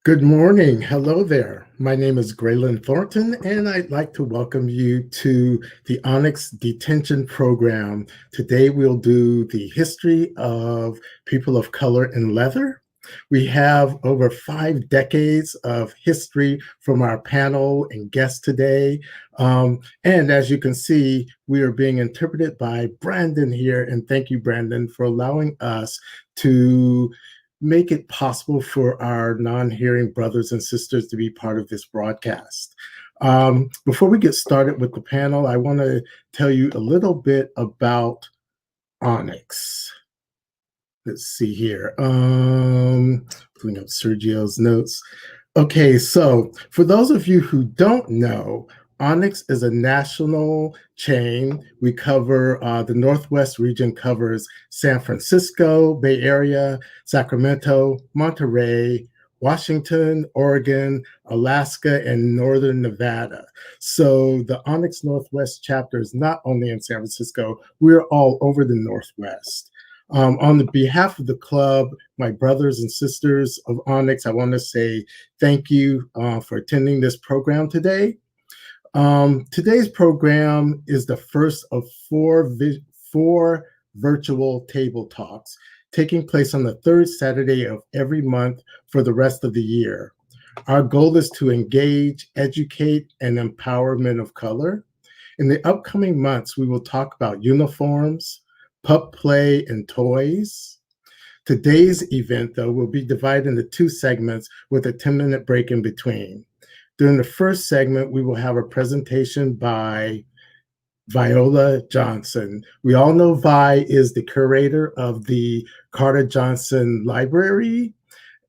Good morning. Hello there. My name is Graylin Thornton, and I'd like to welcome you to the ONYX Detention program. Today, we'll do the history of people of color in leather. We have over 5 decades of history from our panel and guests today. And as you can see, we are being interpreted by Brandon here. And thank you, Brandon, for allowing us to make it possible for our non-hearing brothers and sisters to be part of this broadcast. Before we get started with the panel, I want to tell you a little bit about ONYX. Let's see here. Pulling up Sergio's notes. Okay, so for those of you who don't know, ONYX is a national chain. We cover the Northwest region covers San Francisco, Bay Area, Sacramento, Monterey, Washington, Oregon, Alaska, and Northern Nevada. So the ONYX Northwest chapter is not only in San Francisco, we're all over the Northwest. On the behalf of the club, my brothers and sisters of ONYX, I want to say thank you for attending this program today. Today's program is the first of four virtual table talks taking place on the third Saturday of every month for the rest of the year. Our goal is to engage, educate, and empower men of color. In the upcoming months, we will talk about uniforms, pup play, and toys. Today's event, though, will be divided into 2 segments with a 10-minute break in between. During the first segment, we will have a presentation by Viola Johnson. We all know Vi is the curator of the Carter Johnson Library.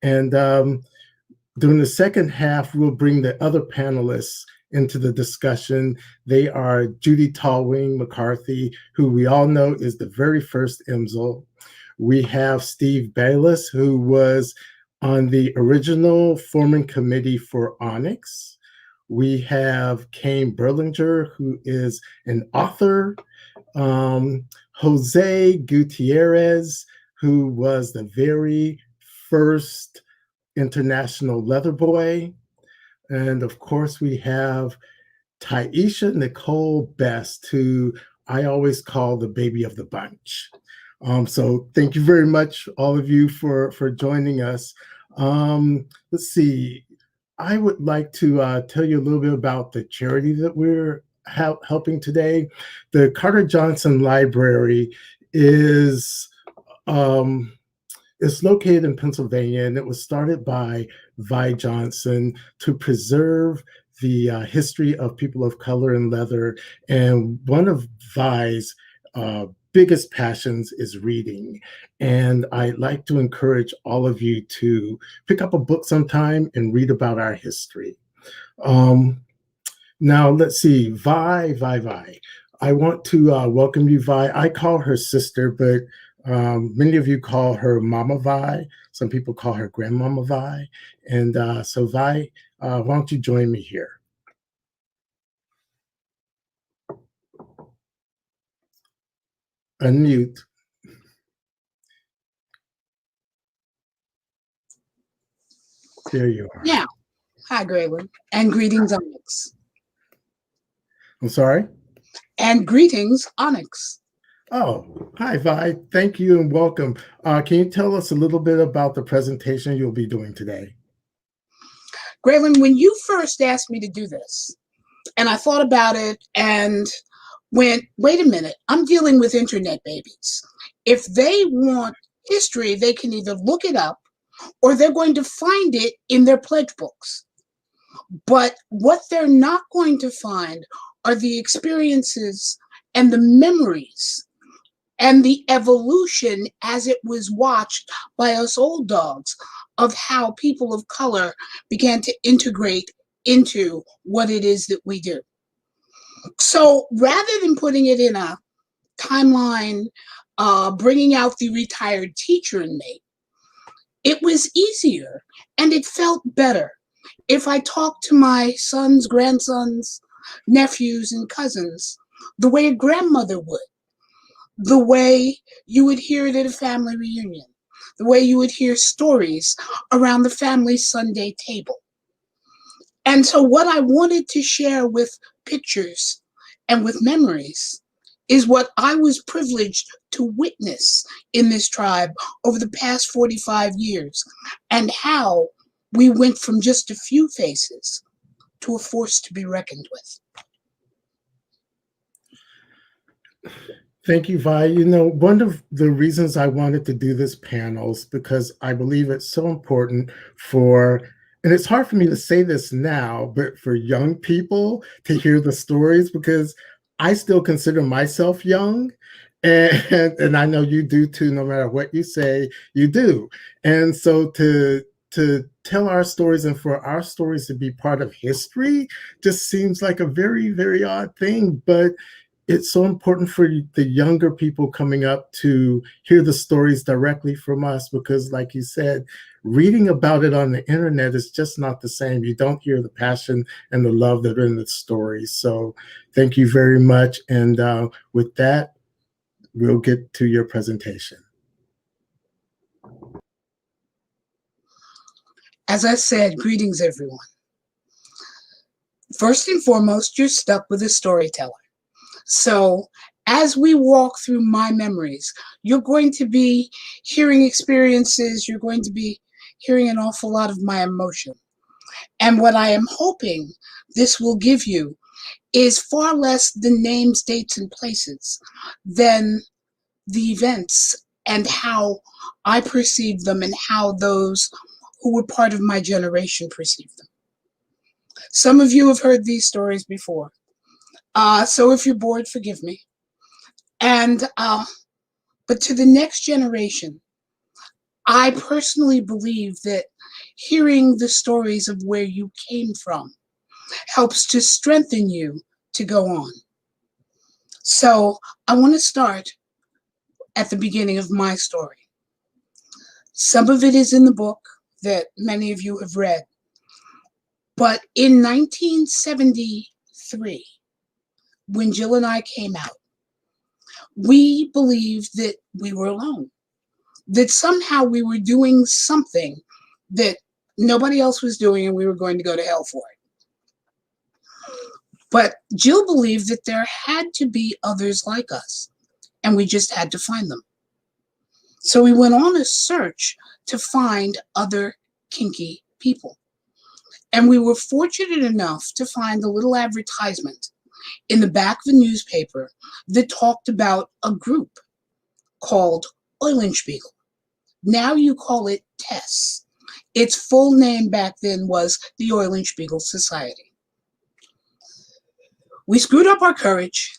And during the second half, we'll bring the other panelists into the discussion. They are Judy Tallwing McCarthy, who we all know is the very first IMsLL. We have Steve Bailous, who was on the original forming committee for ONYX. We have Cain Berlinger, who is an author. Jose Gutierrez, who was the very first international leather boy. And of course, we have Taisha Nicole Best, who I always call the baby of the bunch. So thank you very much, all of you, for joining us. Let's see. I would like to tell you a little bit about the charity that we're helping today. The Carter Johnson Library is located in Pennsylvania, and it was started by Vi Johnson to preserve the history of people of color in leather. And one of Vi's biggest passions is reading. And I'd like to encourage all of you to pick up a book sometime and read about our history. Now, let's see, Vi. I want to welcome you, Vi. I call her sister, but many of you call her Mama Vi. Some people call her Grandmama Vi. And so Vi, why don't you join me here? Unmute. There you are. Now, hi, Graylin, and greetings, ONYX. I'm sorry? And greetings, ONYX. Oh, hi, Vi. Thank you and welcome. Can you tell us a little bit about the presentation you'll be doing today? Graylin, when you first asked me to do this, and I thought about it and went, wait a minute, I'm dealing with internet babies. If they want history, they can either look it up or they're going to find it in their pledge books. But what they're not going to find are the experiences and the memories and the evolution as it was watched by us old dogs of how people of color began to integrate into what it is that we do. So rather than putting it in a timeline, bringing out the retired teacher in me, it was easier and it felt better if I talked to my sons, grandsons, nephews, and cousins the way a grandmother would, the way you would hear it at a family reunion, the way you would hear stories around the family Sunday table. And so what I wanted to share with pictures and with memories is what I was privileged to witness in this tribe over the past 45 years, and how we went from just a few faces to a force to be reckoned with. Thank you, Vi. You know, one of the reasons I wanted to do this panel is because I believe it's so important for, and it's hard for me to say this now, but for young people to hear the stories, because I still consider myself young. And I know you do too, no matter what you say, you do. And so to tell our stories and for our stories to be part of history just seems like a very, very odd thing. But it's so important for the younger people coming up to hear the stories directly from us, because like you said, reading about it on the internet is just not the same. You don't hear the passion and the love that are in the stories. So thank you very much. And with that, we'll get to your presentation. As I said, greetings, everyone. First and foremost, you're stuck with a storyteller. So as we walk through my memories, you're going to be hearing experiences, you're going to be hearing an awful lot of my emotion. And what I am hoping this will give you is far less the names, dates, and places than the events and how I perceive them and how those who were part of my generation perceive them. Some of you have heard these stories before. So if you're bored, forgive me. And but to the next generation, I personally believe that hearing the stories of where you came from helps to strengthen you to go on. So I want to start at the beginning of my story. Some of it is in the book that many of you have read. But in 1973, when Jill and I came out, we believed that we were alone, that somehow we were doing something that nobody else was doing and we were going to go to hell for it. But Jill believed that there had to be others like us, and we just had to find them. So we went on a search to find other kinky people. And we were fortunate enough to find a little advertisement in the back of a newspaper that talked about a group called ONYX. Now you call it TESS. Its full name back then was the ONYX Society. We screwed up our courage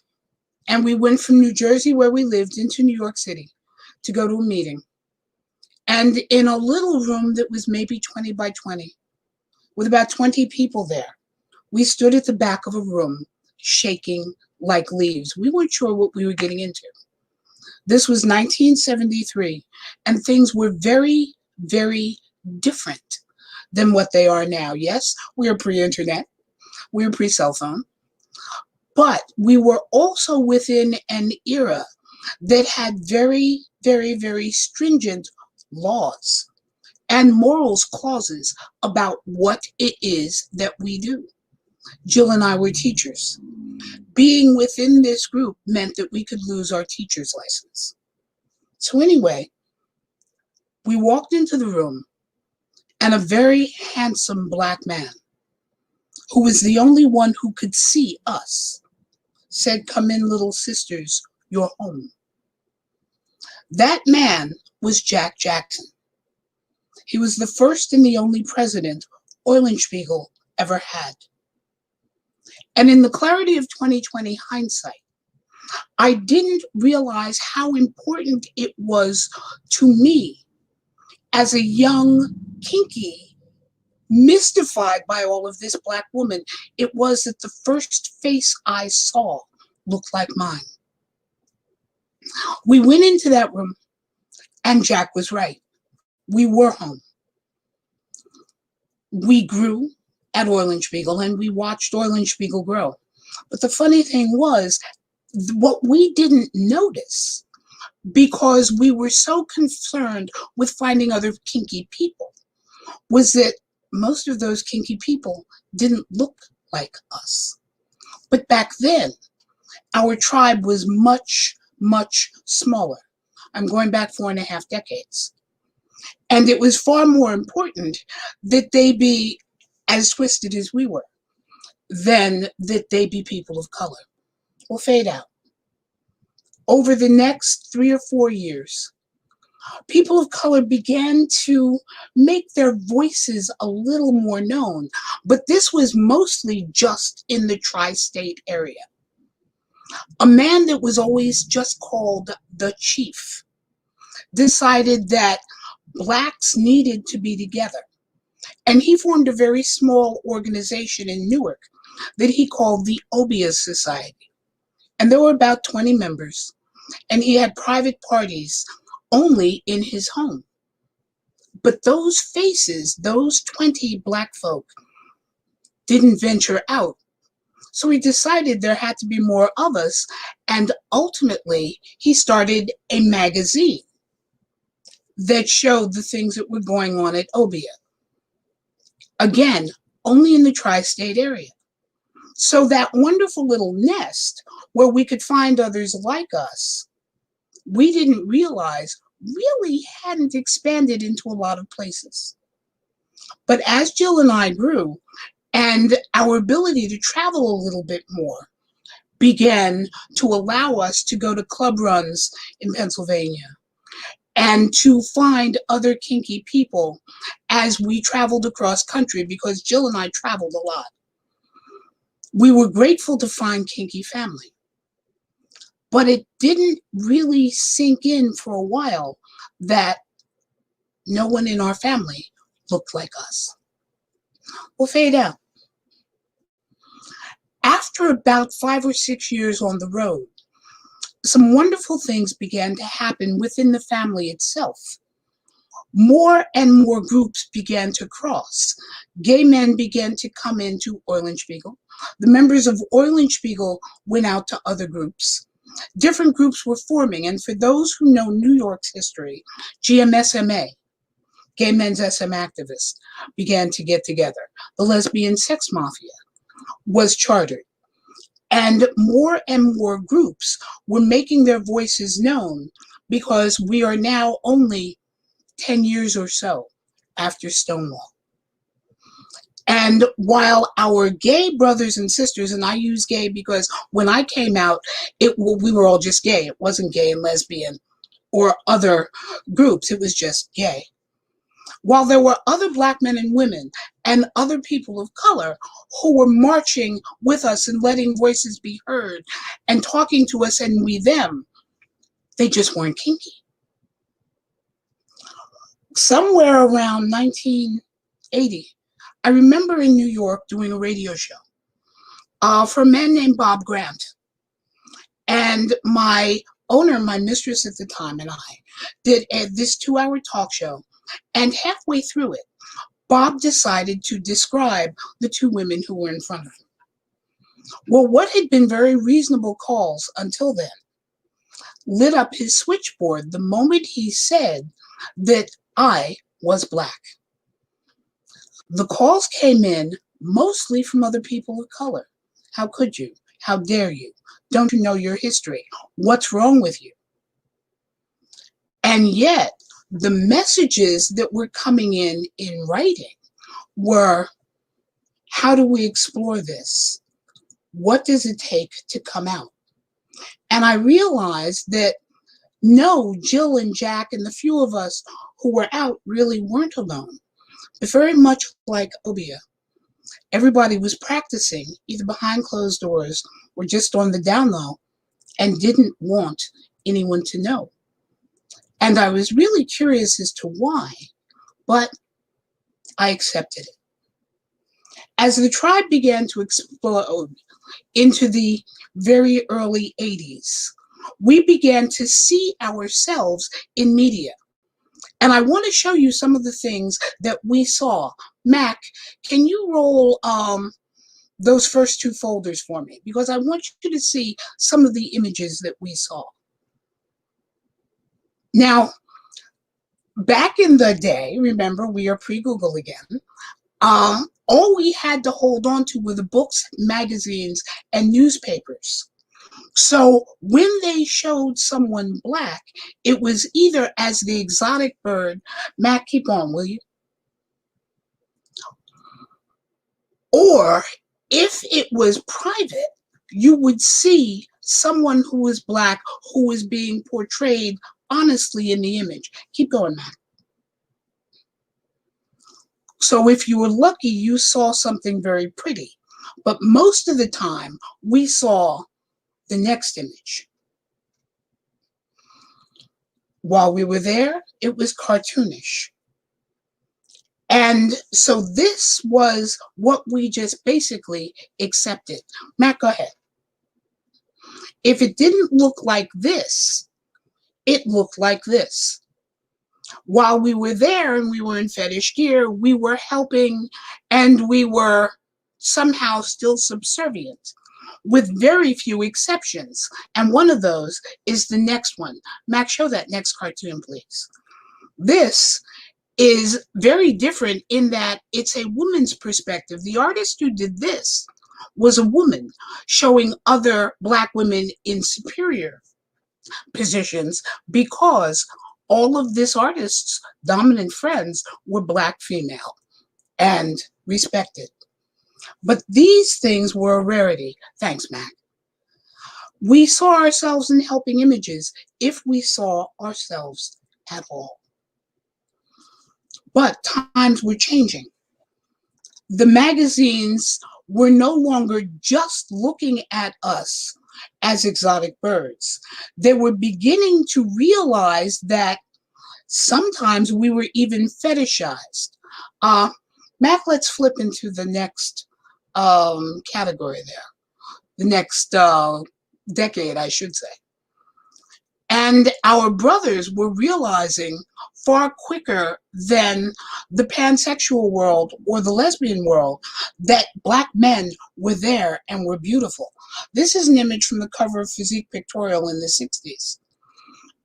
and we went from New Jersey, where we lived, into New York City to go to a meeting. And in a little room that was maybe 20 by 20, with about 20 people there, we stood at the back of a room shaking like leaves. We weren't sure what we were getting into. This was 1973, and things were very, very different than what they are now. Yes, we were pre-internet, we were pre-cell phone, but we were also within an era that had very, very, very stringent laws and morals clauses about what it is that we do. Jill and I were teachers. Being within this group meant that we could lose our teacher's license. So anyway, we walked into the room, and a very handsome black man, who was the only one who could see us, said, "Come in, little sisters, you're home." That man was Jack Jackson. He was the first and the only president ONYX ever had. And in the clarity of 2020 hindsight, I didn't realize how important it was to me as a young kinky, mystified by all of this black woman. It was that the first face I saw looked like mine. We went into that room, and Jack was right. We were home. We grew at ONYX, and we watched ONYX grow. But the funny thing was, what we didn't notice because we were so concerned with finding other kinky people, was that most of those kinky people didn't look like us. But back then, our tribe was much, much smaller. I'm going back 4.5 decades. And it was far more important that they be as twisted as we were than that they be people of color. We'll fade out. Over the next 3 or 4 years, people of color began to make their voices a little more known, but this was mostly just in the tri-state area. A man that was always just called the chief decided that blacks needed to be together, and he formed a very small organization in Newark that he called the Obia Society, and there were about 20 members, and he had private parties only in his home. But those faces, those 20 black folk, didn't venture out. So he decided there had to be more of us, and ultimately he started a magazine that showed the things that were going on at Obia. Again, only in the tri-state area. So that wonderful little nest where we could find others like us, we didn't realize really hadn't expanded into a lot of places. But as Jill and I grew, and our ability to travel a little bit more began to allow us to go to club runs in Pennsylvania and to find other kinky people as we traveled across country, because Jill and I traveled a lot. We were grateful to find kinky family, but it didn't really sink in for a while that no one in our family looked like us. We'll fade out. After about 5 or 6 years on the road, some wonderful things began to happen within the family itself. More and more groups began to cross. Gay men began to come into Eulenspiegel. The members of Eulenspiegel went out to other groups. Different groups were forming, and for those who know New York's history, GMSMA, Gay Men's SM Activists, began to get together. The Lesbian Sex Mafia was chartered, and more groups were making their voices known, because we are now only 10 years or so after Stonewall. And while our gay brothers and sisters, and I use gay because when I came out, we were all just gay. It wasn't gay and lesbian or other groups. It was just gay. While there were other black men and women and other people of color who were marching with us and letting voices be heard and talking to us and we them, they just weren't kinky. Somewhere around 1980, I remember in New York doing a radio show for a man named Bob Grant. And my owner, my mistress at the time, and I did this 2-hour talk show. And halfway through it, Bob decided to describe the 2 women who were in front of him. Well, what had been very reasonable calls until then lit up his switchboard the moment he said that I was black. The calls came in mostly from other people of color. How could you? How dare you? Don't you know your history? What's wrong with you? And yet, the messages that were coming in writing were, how do we explore this? What does it take to come out? And I realized that no, Jill and Jack and the few of us who were out really weren't alone. But very much like Obia, everybody was practicing either behind closed doors or just on the down low and didn't want anyone to know. And I was really curious as to why, but I accepted it. As the tribe began to explode into the very early 80s, we began to see ourselves in media. And I want to show you some of the things that we saw. Mac, can you roll those first 2 folders for me? Because I want you to see some of the images that we saw. Now, back in the day, remember, we are pre-Google again, all we had to hold on to were the books, magazines, and newspapers. So when they showed someone Black, it was either as the exotic bird, Matt, keep on, will you? Or if it was private, you would see someone who was Black who was being portrayed honestly in the image. Keep going, Matt. So if you were lucky, you saw something very pretty. But most of the time, we saw the next image. While we were there, it was cartoonish. And so this was what we just basically accepted. Matt, go ahead. If it didn't look like this, it looked like this. While we were there and we were in fetish gear, we were helping and we were somehow still subservient, with very few exceptions. And one of those is the next one. Max, show that next cartoon, please. This is very different in that it's a woman's perspective. The artist who did this was a woman showing other Black women in superior positions because all of this artist's dominant friends were Black female and respected. But these things were a rarity. Thanks, Mac. We saw ourselves in helping images if we saw ourselves at all. But times were changing. The magazines were no longer just looking at us as exotic birds. They were beginning to realize that sometimes we were even fetishized. Mac, let's flip into the next category there. The next decade, I should say. And our brothers were realizing far quicker than the pansexual world or the lesbian world that Black men were there and were beautiful. This is an image from the cover of Physique Pictorial in the 60s.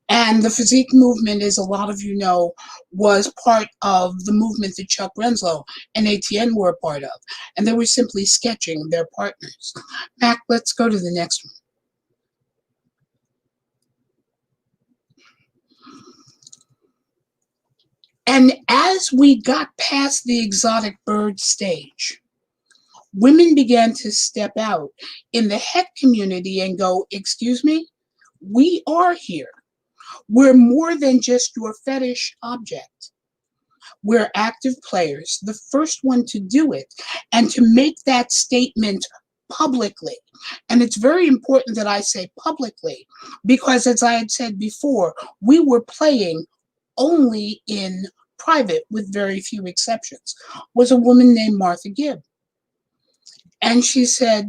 And the physique movement, as a lot of you know, was part of the movement that Chuck Renslow and ATN were a part of. And they were simply sketching their partners. Mac, let's go to the next one. And as we got past the exotic bird stage, women began to step out in the het community and go, excuse me, we are here. We're more than just your fetish object. We're active players, the first one to do it and to make that statement publicly. And it's very important that I say publicly because, as I had said before, we were playing only in private with very few exceptions. Was a woman named Martha Gibb. And she said,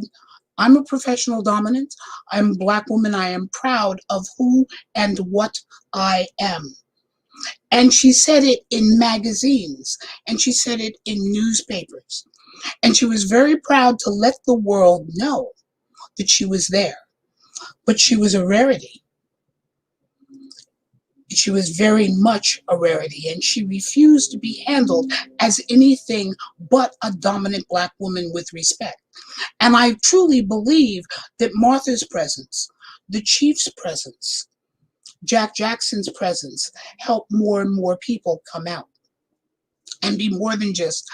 I'm a professional dominant. I'm a Black woman. I am proud of who and what I am. And she said it in magazines, and she said it in newspapers. And she was very proud to let the world know that she was there. But she was a rarity. She was very much a rarity, and she refused to be handled as anything but a dominant Black woman with respect. And I truly believe that Martha's presence, the Chief's presence, Jack Jackson's presence helped more and more people come out and be more than just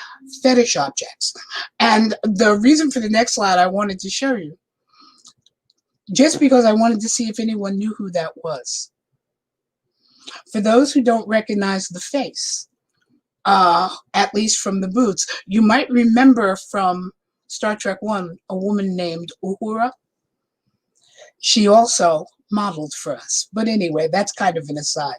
fetish objects. And the reason for the next slide I wanted to show you, just because I wanted to see if anyone knew who that was. For those who don't recognize the face, at least from the boots, you might remember from Star Trek I, a woman named Uhura. She also modeled for us. But anyway, that's kind of an aside.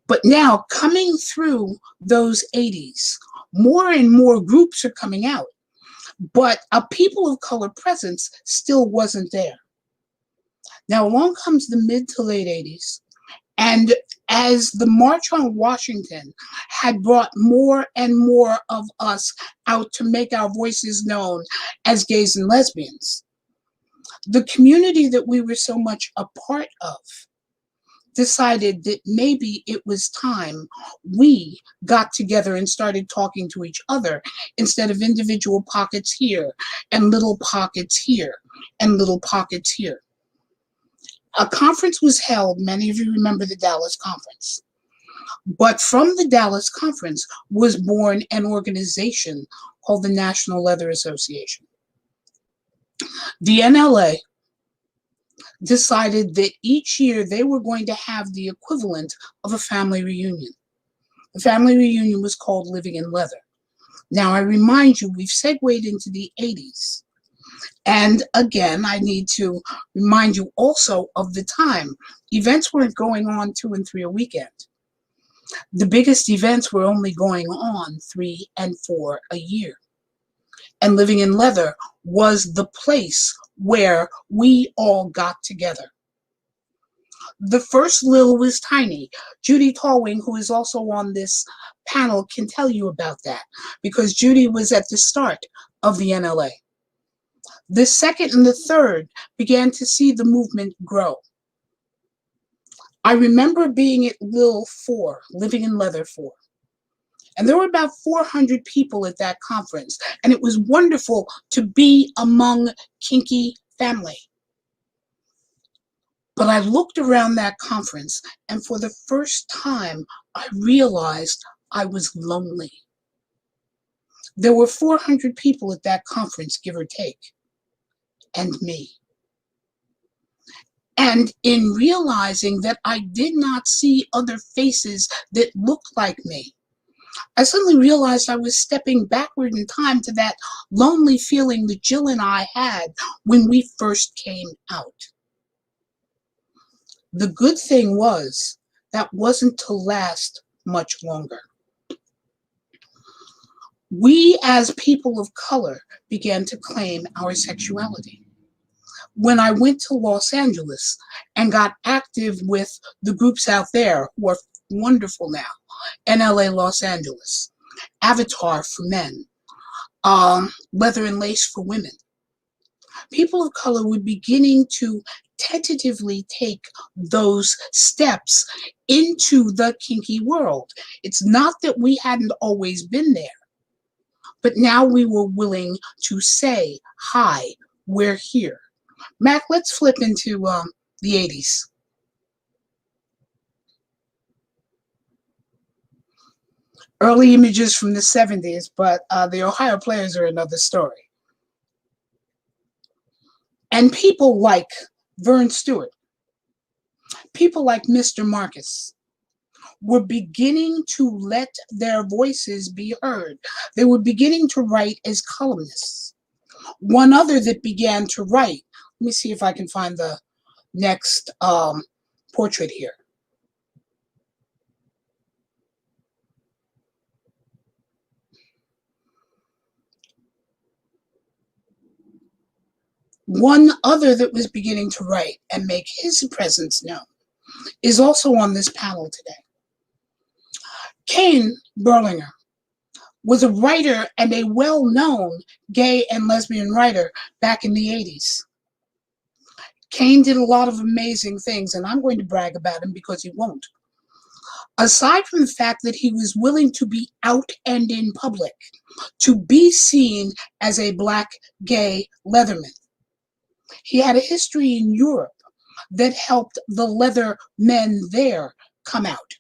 But now, coming through those 80s, more and more groups are coming out. But a people of color presence still wasn't there. Now, along comes the mid to late 80s. And as the March on Washington had brought more and more of us out to make our voices known as gays and lesbians, the community that we were so much a part of decided that maybe it was time we got together and started talking to each other instead of individual pockets here and little pockets here and little pockets here. A conference was held. Many of you remember the Dallas conference. But from the Dallas conference was born an organization called the National Leather Association. The NLA decided that each year they were going to have the equivalent of a family reunion. The family reunion was called Living in Leather. Now, I remind you, we've segued into the 80s. And again, I need to remind you also of the time. Events weren't going on 2 and 3 a weekend. The biggest events were only going on 3 and 4 a year. And Living in Leather was the place where we all got together. The first Lil was tiny. Judy Tallwing, who is also on this panel, can tell you about that because Judy was at the start of the NLA. The second and the third began to see the movement grow. I remember being at Lil 4, Living in Leather 4. And there were about 400 people at that conference. And it was wonderful to be among kinky family. But I looked around that conference, and for the first time, I realized I was lonely. There were 400 people at that conference, give or take, and me. And in realizing that I did not see other faces that looked like me, I suddenly realized I was stepping backward in time to that lonely feeling that Jill and I had when we first came out. The good thing was that wasn't to last much longer. We as people of color began to claim our sexuality. When I went to Los Angeles and got active with the groups out there who are wonderful now, NLA Los Angeles, Avatar for men, Leather and Lace for women, people of color were beginning to tentatively take those steps into the kinky world. It's not that we hadn't always been there, but now we were willing to say, hi, we're here. Mac, let's flip into the 80s. Early images from the 70s, but the Ohio Players are another story. And people like Vern Stewart, people like Mr. Marcus, were beginning to let their voices be heard. They were beginning to write as columnists. One other that began to write, let me see if I can find the next portrait here. One other that was beginning to write and make his presence known is also on this panel today. Cain Berlinger was a writer and a well-known gay and lesbian writer back in the 80s. Cain did a lot of amazing things, and I'm going to brag about him because he won't. Aside from the fact that he was willing to be out and in public, to be seen as a Black gay leatherman, he had a history in Europe that helped the leather men there come out.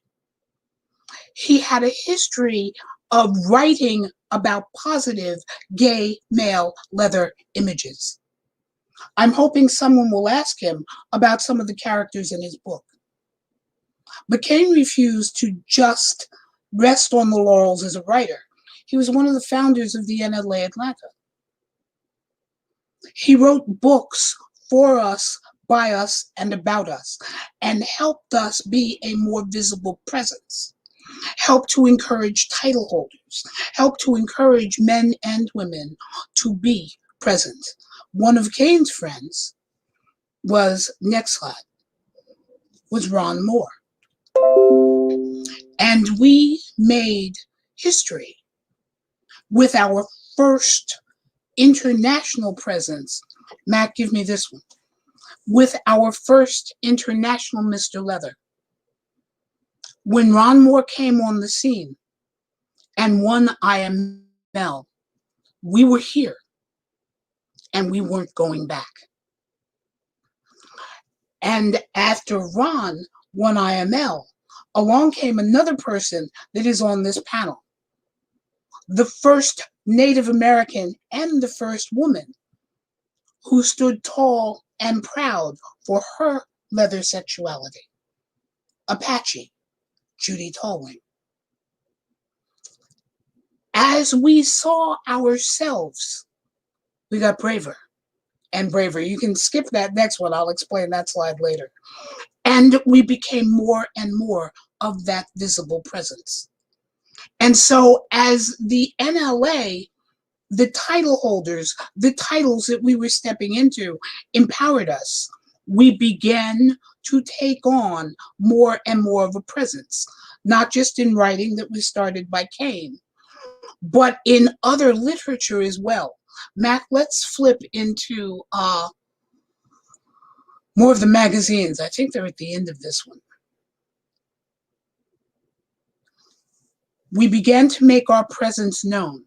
He had a history of writing about positive gay male leather images. I'm hoping someone will ask him about some of the characters in his book. But Cain refused to just rest on the laurels as a writer. He was one of the founders of the NLA Atlanta. He wrote books for us, by us, and about us, and helped us be a more visible presence, helped to encourage title holders, helped to encourage men and women to be present. One of Cain's friends was, next slide, was Ron Moore. And we made history with our first international presence. Matt, give me this one. With our first international Mr. Leather, When Ron Moore came on the scene and won IML, we were here and we weren't going back. And after Ron won IML, along came another person that is on this panel, the first Native American and the first woman who stood tall and proud for her leather sexuality, Apache, Judy Tallwing. As we saw ourselves, we got braver and braver. You can skip that next one. I'll explain that slide later. And we became more and more of that visible presence. And so as the NLA, the title holders, the titles that we were stepping into empowered us, we began to take on more and more of a presence, not just in writing that was started by Cain, but in other literature as well. Matt, let's flip into more of the magazines. I think they're at the end of this one. We began to make our presence known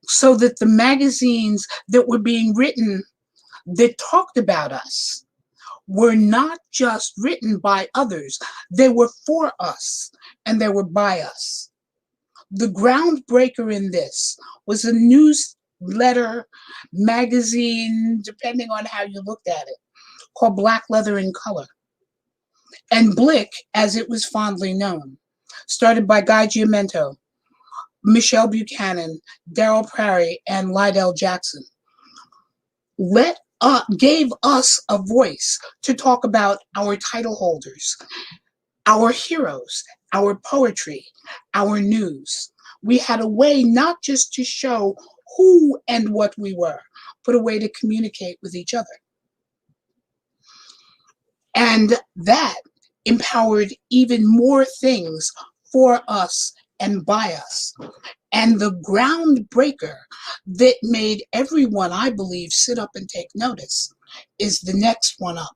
so that the magazines that were being written that talked about us were not just written by others, they were for us and they were by us. The groundbreaker in this was a newsletter, magazine, depending on how you looked at it, called Black Leather in Color. And Blick, as it was fondly known, started by Guy Giamento, Michelle Buchanan, Daryl Prairie, and Lydell Jackson, gave us a voice to talk about our title holders, our heroes, our poetry, our news. We had a way not just to show who and what we were, but a way to communicate with each other. And that empowered even more things for us and by us. And the groundbreaker that made everyone, I believe, sit up and take notice is the next one up.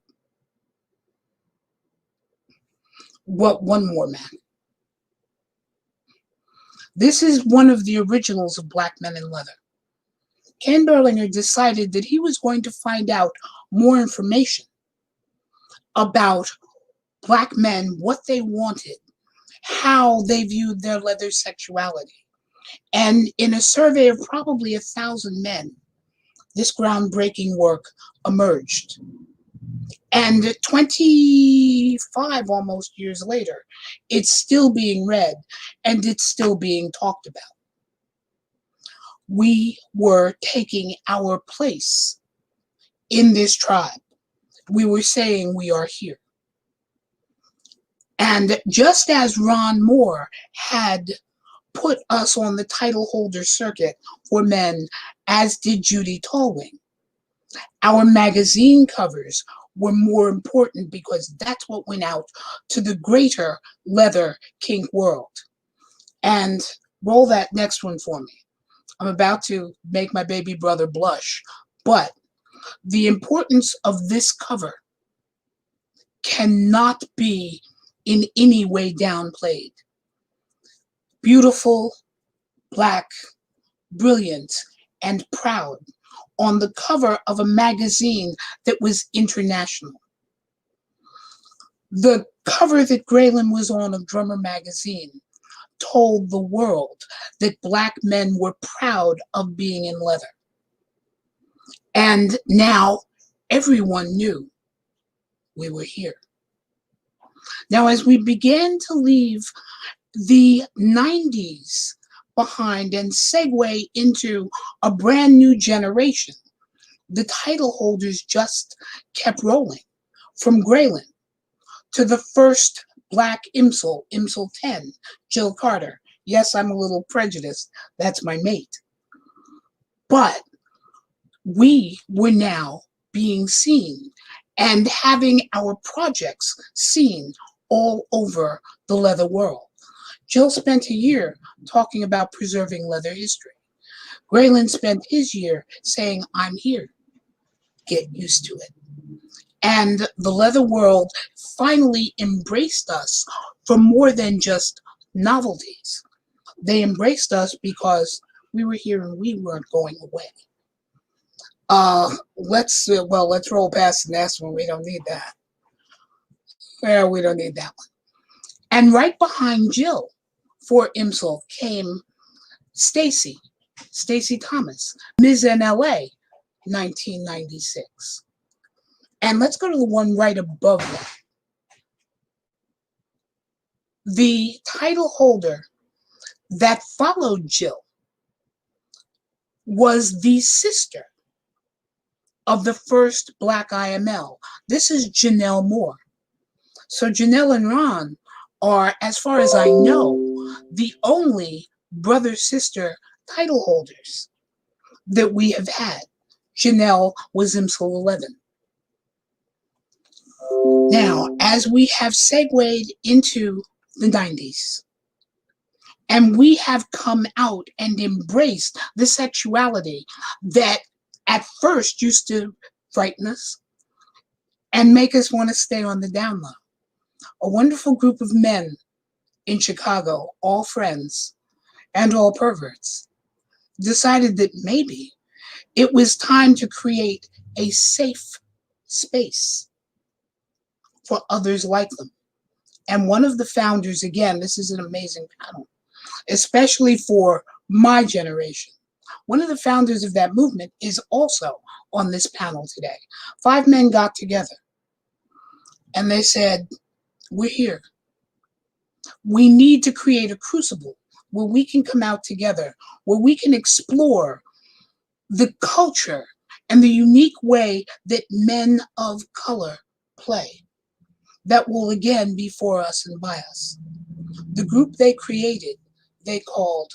What, one more, man. This is one of the originals of Black Men in Leather. Cain Berlinger decided that he was going to find out more information about Black men, what they wanted, how they viewed their leather sexuality. And in a survey of probably 1,000 men, this groundbreaking work emerged. And 25 almost years later, it's still being read and it's still being talked about. We were taking our place in this tribe. We were saying we are here. And just as Ron Moore had put us on the title holder circuit for men, as did Judy Tallwing, our magazine covers were more important because that's what went out to the greater leather kink world. And roll that next one for me. I'm about to make my baby brother blush, but the importance of this cover cannot be in any way downplayed. Beautiful, Black, brilliant, and proud on the cover of a magazine that was international. The cover that Graylin was on of Drummer magazine told the world that Black men were proud of being in leather. And now everyone knew we were here. Now, as we began to leave the 90s behind and segue into a brand new generation, the title holders just kept rolling, from Graylin to the first Black IMsLL, IMsLL 10, Jill Carter. Yes, I'm a little prejudiced. That's my mate. But we were now being seen and having our projects seen all over the leather world. Jill spent a year talking about preserving leather history. Graylin spent his year saying, I'm here. Get used to it. And the leather world finally embraced us for more than just novelties. They embraced us because we were here and we weren't going away. Let's roll past the next one. We don't need that. Yeah, we don't need that one. And right behind Jill for IMsLL came Stacy Thomas, MsLL, 1996. And let's go to the one right above that. The title holder that followed Jill was the sister of the first Black IML. This is Janelle Moore. So Janelle and Ron are, as far as I know, the only brother-sister title holders that we have had. Janelle was IMsLL 11. Now, as we have segued into the 90s, and we have come out and embraced the sexuality that at first used to frighten us and make us want to stay on the down low. A wonderful group of men in Chicago, all friends and all perverts, decided that maybe it was time to create a safe space for others like them. And one of the founders, again, this is an amazing panel, especially for my generation. One of the founders of that movement is also on this panel today. 5 men got together and they said, we're here. We need to create a crucible where we can come out together, where we can explore the culture and the unique way that men of color play that will again be for us and by us. The group they created, they called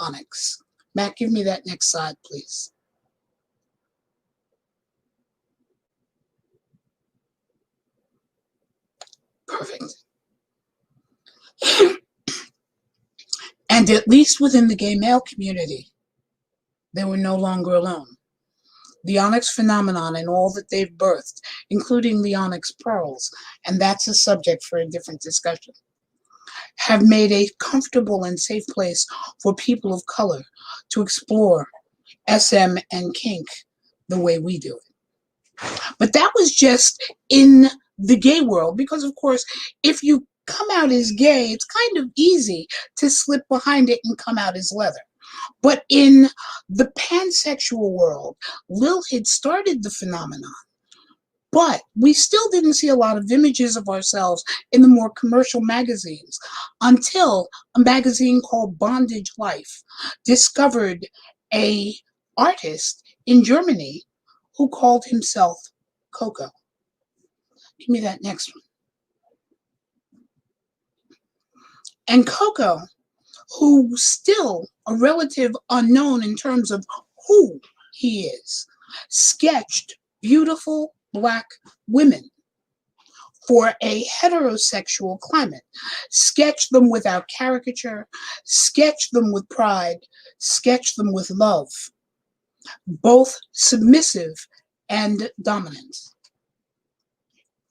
ONYX. Matt, give me that next slide, please. Perfect. And at least within the gay male community, they were no longer alone. The ONYX phenomenon and all that they've birthed, including the ONYX pearls, and that's a subject for a different discussion, have made a comfortable and safe place for people of color to explore SM and kink the way we do it. But that was just in the gay world, because of course, if you come out as gay, it's kind of easy to slip behind it and come out as leather. But in the pansexual world, Lil had started the phenomenon, but we still didn't see a lot of images of ourselves in the more commercial magazines until a magazine called Bondage Life discovered an artist in Germany who called himself Coco. Give me that next one. And Coco, who's still a relative unknown in terms of who he is, sketched beautiful Black women for a heterosexual climate, sketched them without caricature, sketched them with pride, sketched them with love, both submissive and dominant.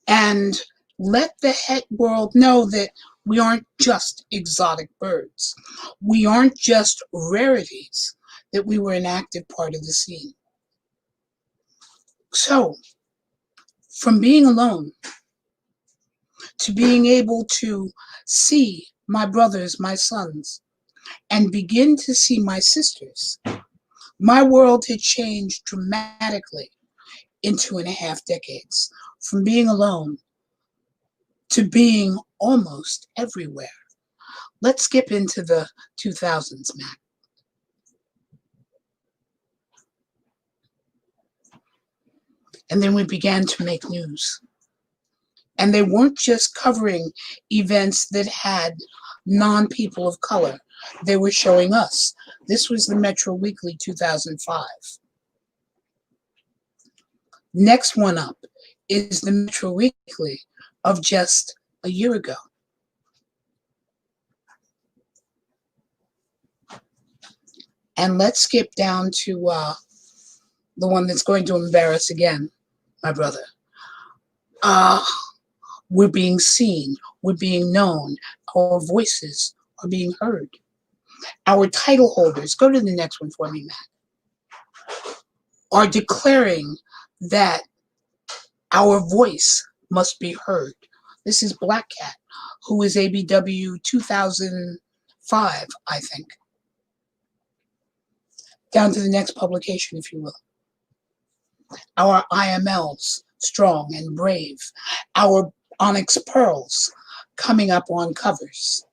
And let the het world know that we aren't just exotic birds. We aren't just rarities, that we were an active part of the scene. So, from being alone to being able to see my brothers, my sons, and begin to see my sisters, my world had changed dramatically in 2.5 decades. From being alone to being almost everywhere. Let's skip into the 2000s, Matt. And then we began to make news. And they weren't just covering events that had non-people of color. They were showing us. This was the Metro Weekly 2005. Next one up is the Metro Weekly of just a year ago. And let's skip down to the one that's going to embarrass again, my brother. We're being seen, we're being known, our voices are being heard. Our title holders, go to the next one for me, Matt, are declaring that our voice must be heard. This is Black Cat, who is ABW 2005, I think. Down to the next publication, if you will. Our IMLs, strong and brave. Our Onyx Pearls, coming up on covers.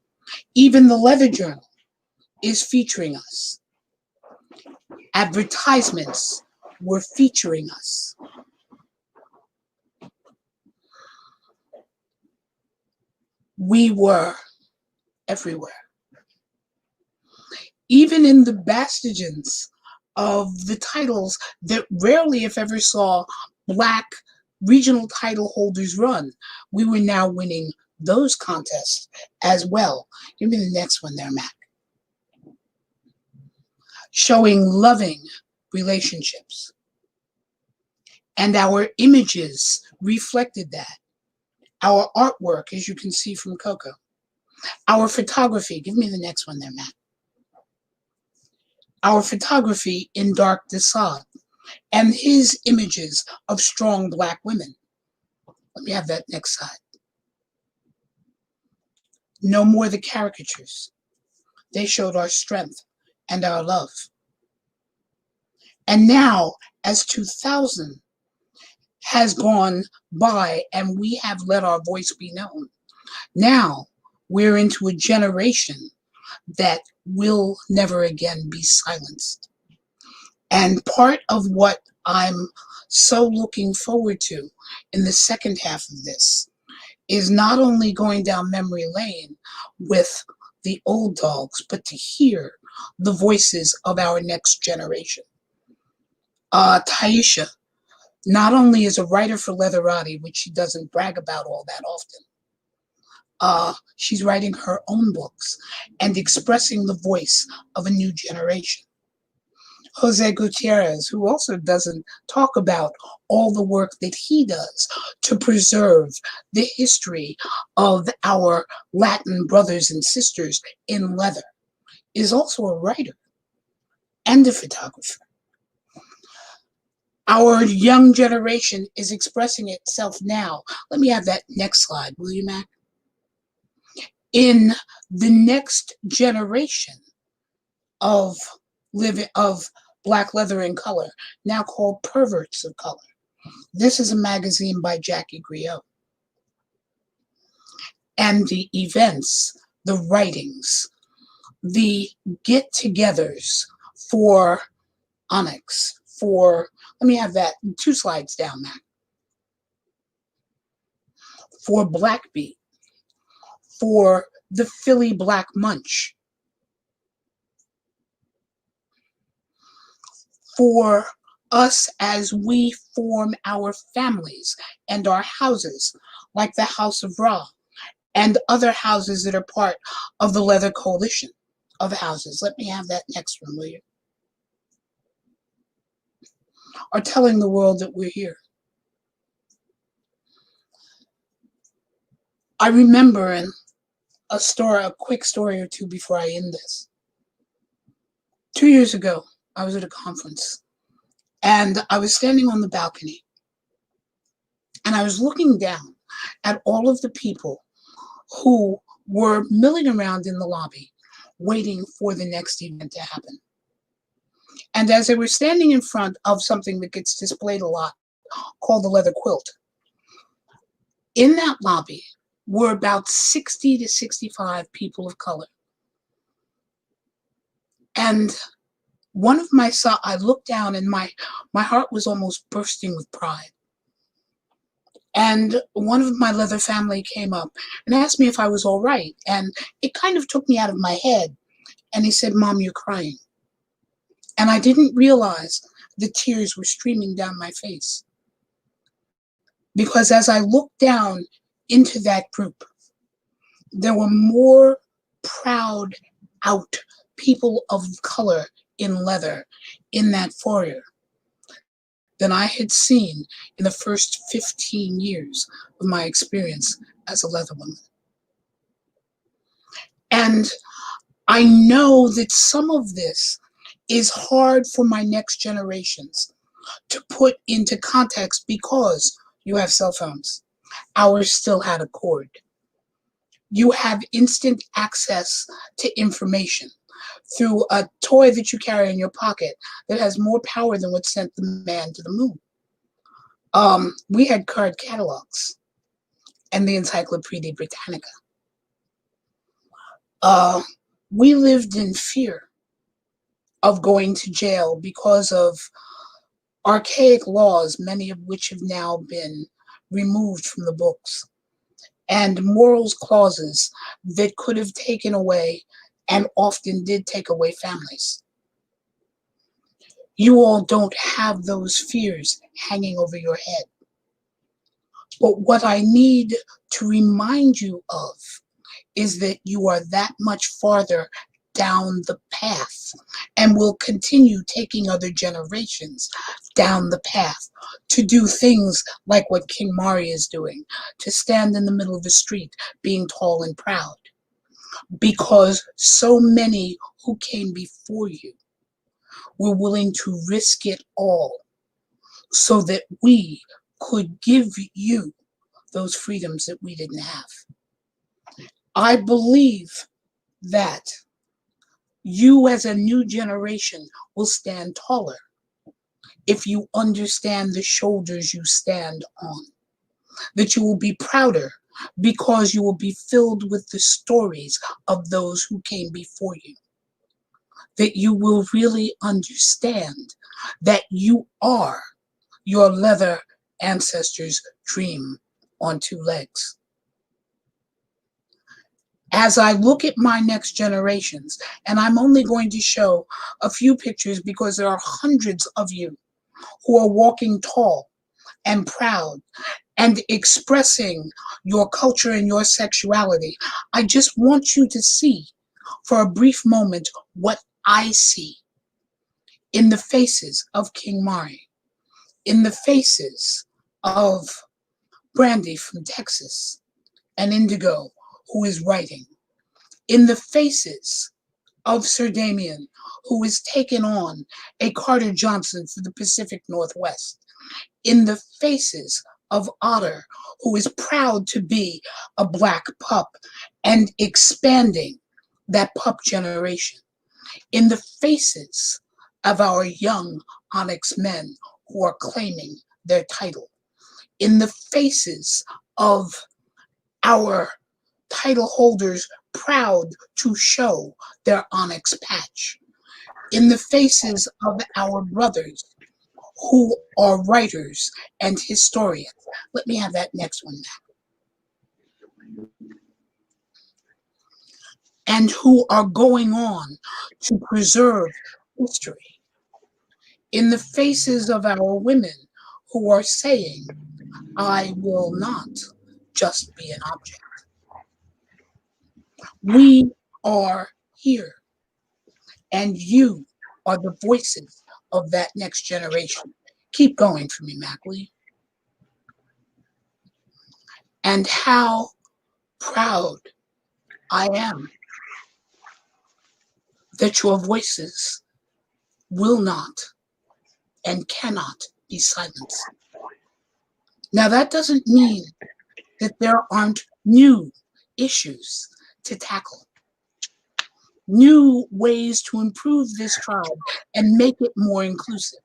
Even the Leather Journal is featuring us. Advertisements were featuring us. We were everywhere. Even in the bastions of the titles that rarely, if ever, saw Black regional title holders run, we were now winning those contests as well. Give me the next one there, Mac. Showing loving relationships. And our images reflected that. Our artwork, as you can see from Coco. Our photography, give me the next one there, Matt. Our photography in Dark Desaad and his images of strong Black women. Let me have that next slide. No more the caricatures. They showed our strength and our love. And now, as 2000 has gone by and we have let our voice be known, now we're into a generation that will never again be silenced. And part of what I'm so looking forward to in the second half of this is not only going down memory lane with the old dogs, but to hear the voices of our next generation. Taisha not only is a writer for Leatherati, which she doesn't brag about all that often, she's writing her own books and expressing the voice of a new generation. Jose Gutierrez, who also doesn't talk about all the work that he does to preserve the history of our Latin brothers and sisters in leather, is also a writer and a photographer. Our young generation is expressing itself now. Let me have that next slide, will you, Mac? In the next generation of Black leather in color, now called Perverts of Color. This is a magazine by Jackie Griot. And the events, the writings, the get-togethers for ONYX, let me have that 2 slides down, Mac. For Black Beat, for the Philly Black Munch, for us as we form our families and our houses, like the House of Ra and other houses that are part of the Leather Coalition of houses. Let me have that next one, will you? Are telling the world that we're here. I remember in a quick story or two before I end this. 2 years ago, I was at a conference and I was standing on the balcony and I was looking down at all of the people who were milling around in the lobby waiting for the next event to happen. And as they were standing in front of something that gets displayed a lot called the leather quilt, in that lobby were about 60 to 65 people of color. And one of my sons, I looked down and my heart was almost bursting with pride. And one of my leather family came up and asked me if I was all right. And it kind of took me out of my head. And he said, "Mom, you're crying." And I didn't realize the tears were streaming down my face. Because as I looked down into that group, there were more proud out people of color in leather in that foyer than I had seen in the first 15 years of my experience as a leather woman. And I know that some of this is hard for my next generations to put into context because you have cell phones. Ours still had a cord. You have instant access to information through a toy that you carry in your pocket that has more power than what sent the man to the moon. We had card catalogs and the Encyclopedia Britannica. We lived in fear of going to jail because of archaic laws, many of which have now been removed from the books, and morals clauses that could have taken away and often did take away families. You all don't have those fears hanging over your head. But what I need to remind you of is that you are that much farther down the path and will continue taking other generations down the path to do things like what King Mari is doing, to stand in the middle of the street being tall and proud, because so many who came before you were willing to risk it all so that we could give you those freedoms that we didn't have. I believe that you as a new generation will stand taller if you understand the shoulders you stand on, that you will be prouder because you will be filled with the stories of those who came before you, that you will really understand that you are your leather ancestors' dream on two legs. As I look at my next generations, and I'm only going to show a few pictures because there are hundreds of you who are walking tall and proud and expressing your culture and your sexuality, I just want you to see for a brief moment what I see in the faces of King Mari, in the faces of Brandy from Texas, and Indigo, who is writing, in the faces of Sir Damien, who has taken on a Carter Johnson for the Pacific Northwest, in the faces of Otter, who is proud to be a Black pup and expanding that pup generation, in the faces of our young ONYX men who are claiming their title, in the faces of our title holders proud to show their ONYX patch, in the faces of our brothers who are writers and historians. Let me have that next one now. And who are going on to preserve history, in the faces of our women who are saying, I will not just be an object. We are here, and you are the voices of that next generation. Keep going for me, Mackley. And how proud I am that your voices will not and cannot be silenced. Now, that doesn't mean that there aren't new issues to tackle, new ways to improve this tribe and make it more inclusive.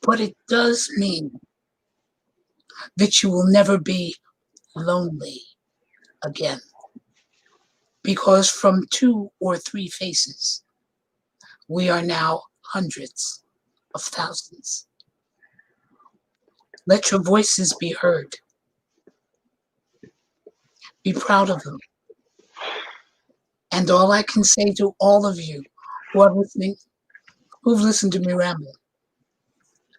But it does mean that you will never be lonely again, because from 2 or 3 faces, we are now hundreds of thousands. Let your voices be heard. Be proud of them. And all I can say to all of you who are listening, who've listened to me ramble,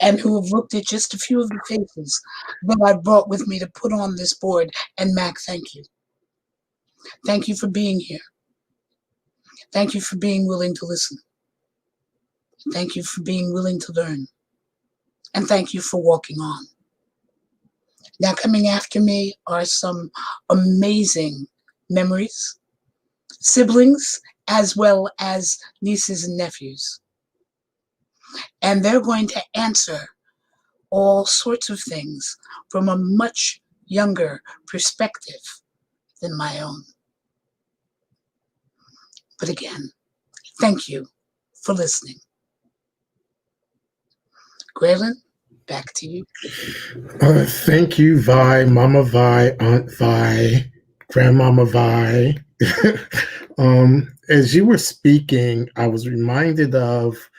and who have looked at just a few of the faces that I brought with me to put on this board, and Mac, thank you. Thank you for being here. Thank you for being willing to listen. Thank you for being willing to learn. And thank you for walking on. Now, coming after me are some amazing memories siblings as well as nieces and nephews. And they're going to answer all sorts of things from a much younger perspective than my own. But again, thank you for listening. Graylin, back to you. Thank you, Vi, Mama Vi, Aunt Vi, Grandmama Vi. As you were speaking, I was reminded of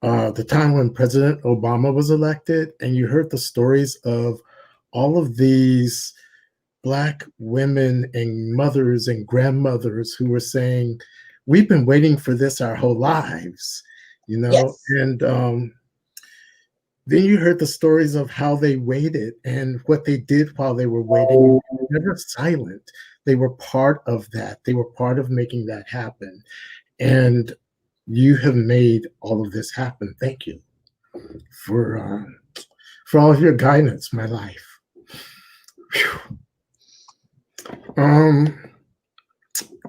the time when President Obama was elected, and you heard the stories of all of these Black women and mothers and grandmothers who were saying, we've been waiting for this our whole lives, Yes. and then you heard the stories of how they waited and what they did while they were waiting. Never silent. They were part of that. They were part of making that happen. And you have made all of this happen. Thank you for all of your guidance, my life.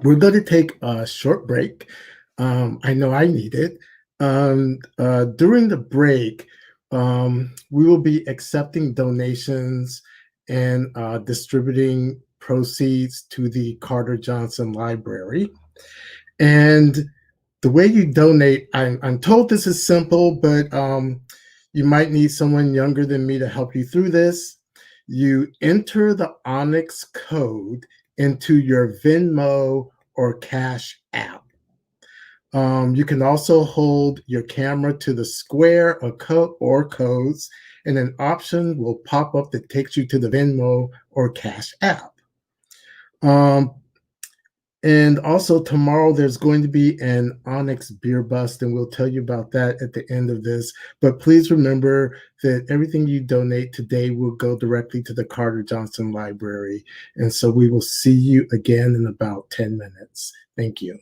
We're going to take a short break. I know I need it. During the break, we will be accepting donations and distributing proceeds to the Carter Johnson Library. And the way you donate, I'm told this is simple, but you might need someone younger than me to help you through this. You enter the ONYX code into your Venmo or Cash app. You can also hold your camera to the square or codes, and an option will pop up that takes you to the Venmo or Cash app. And also tomorrow there's going to be an ONYX beer bust, and we'll tell you about that at the end of this. But please remember that everything you donate today will go directly to the Carter Johnson Library. And so we will see you again in about 10 minutes. Thank you.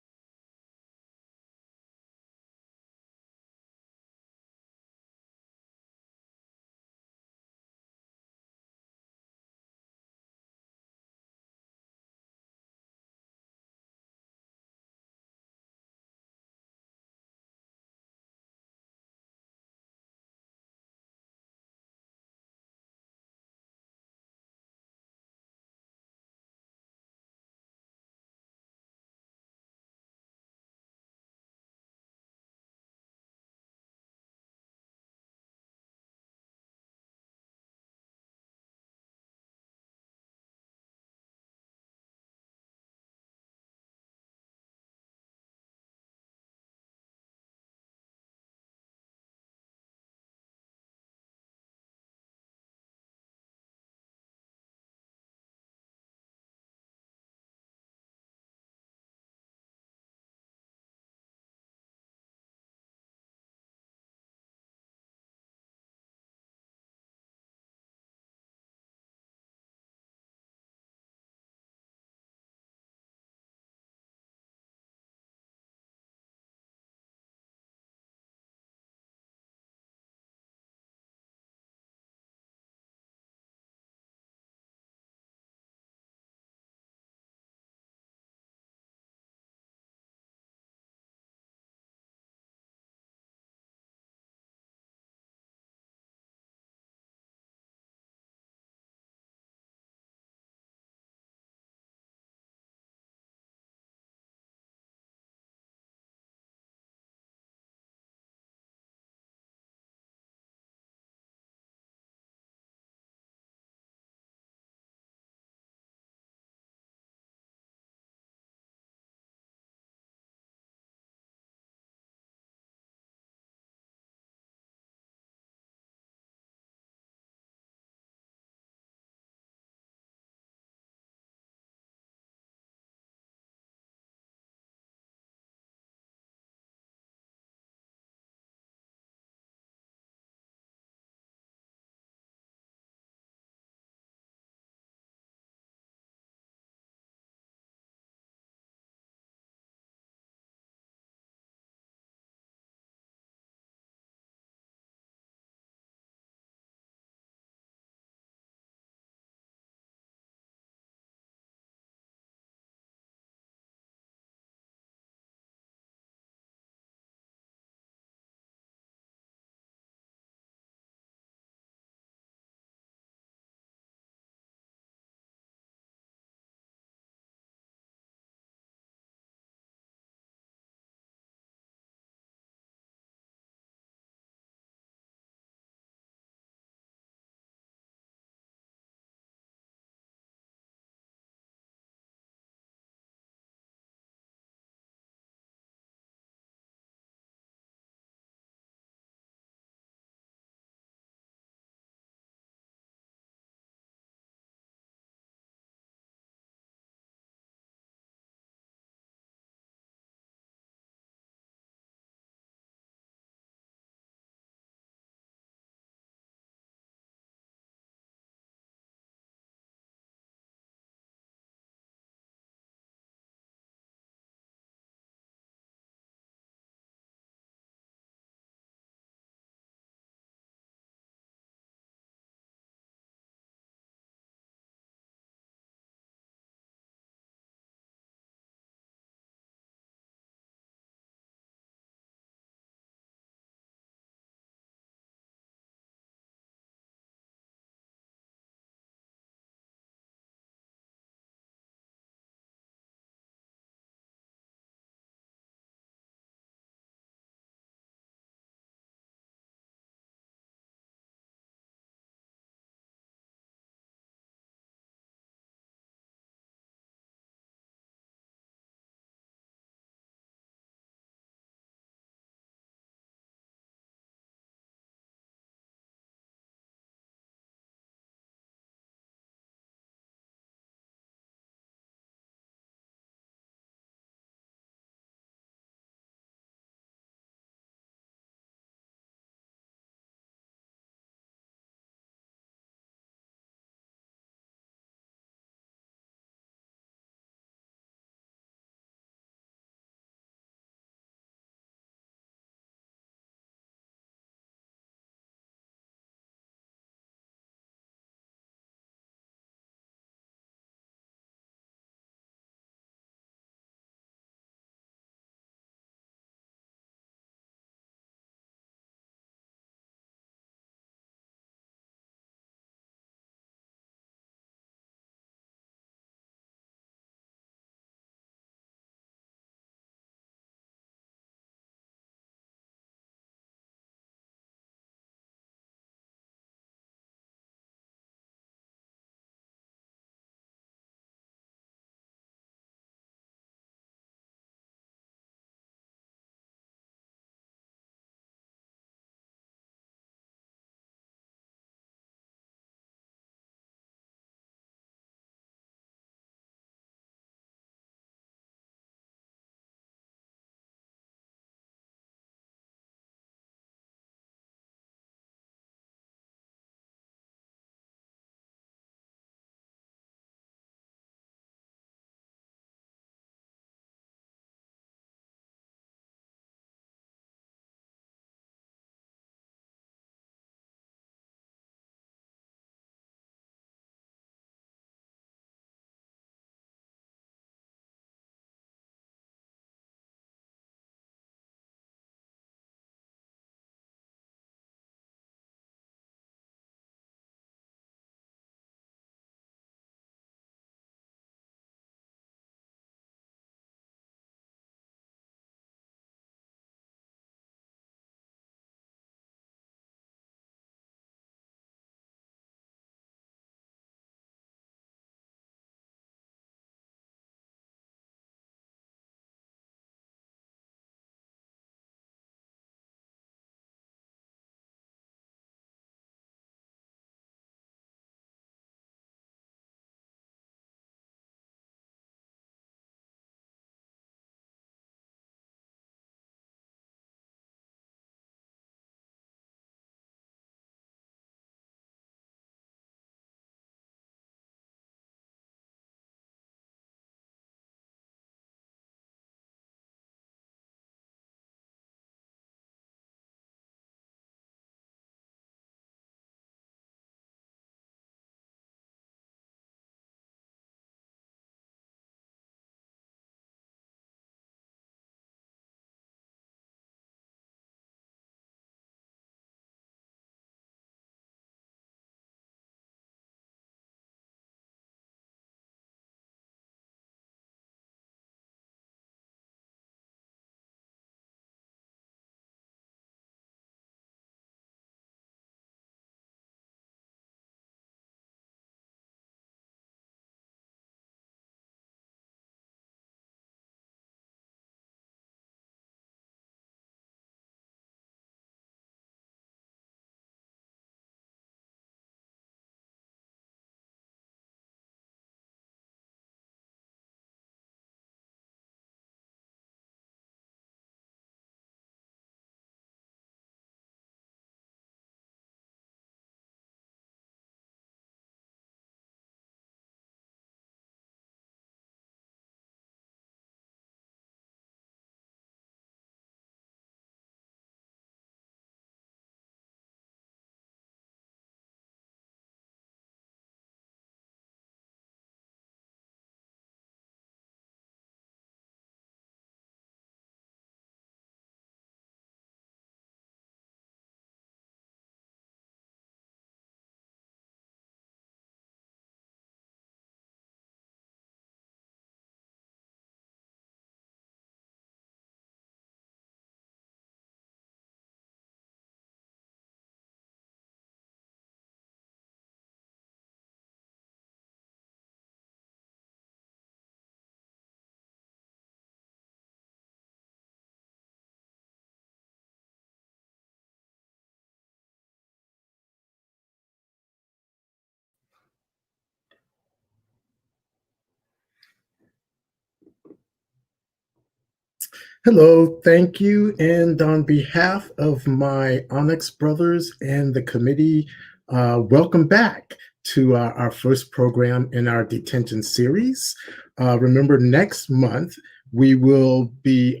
Hello, thank you. And on behalf of my ONYX brothers and the committee, welcome back to our first program in our detention series. Remember, next month we will be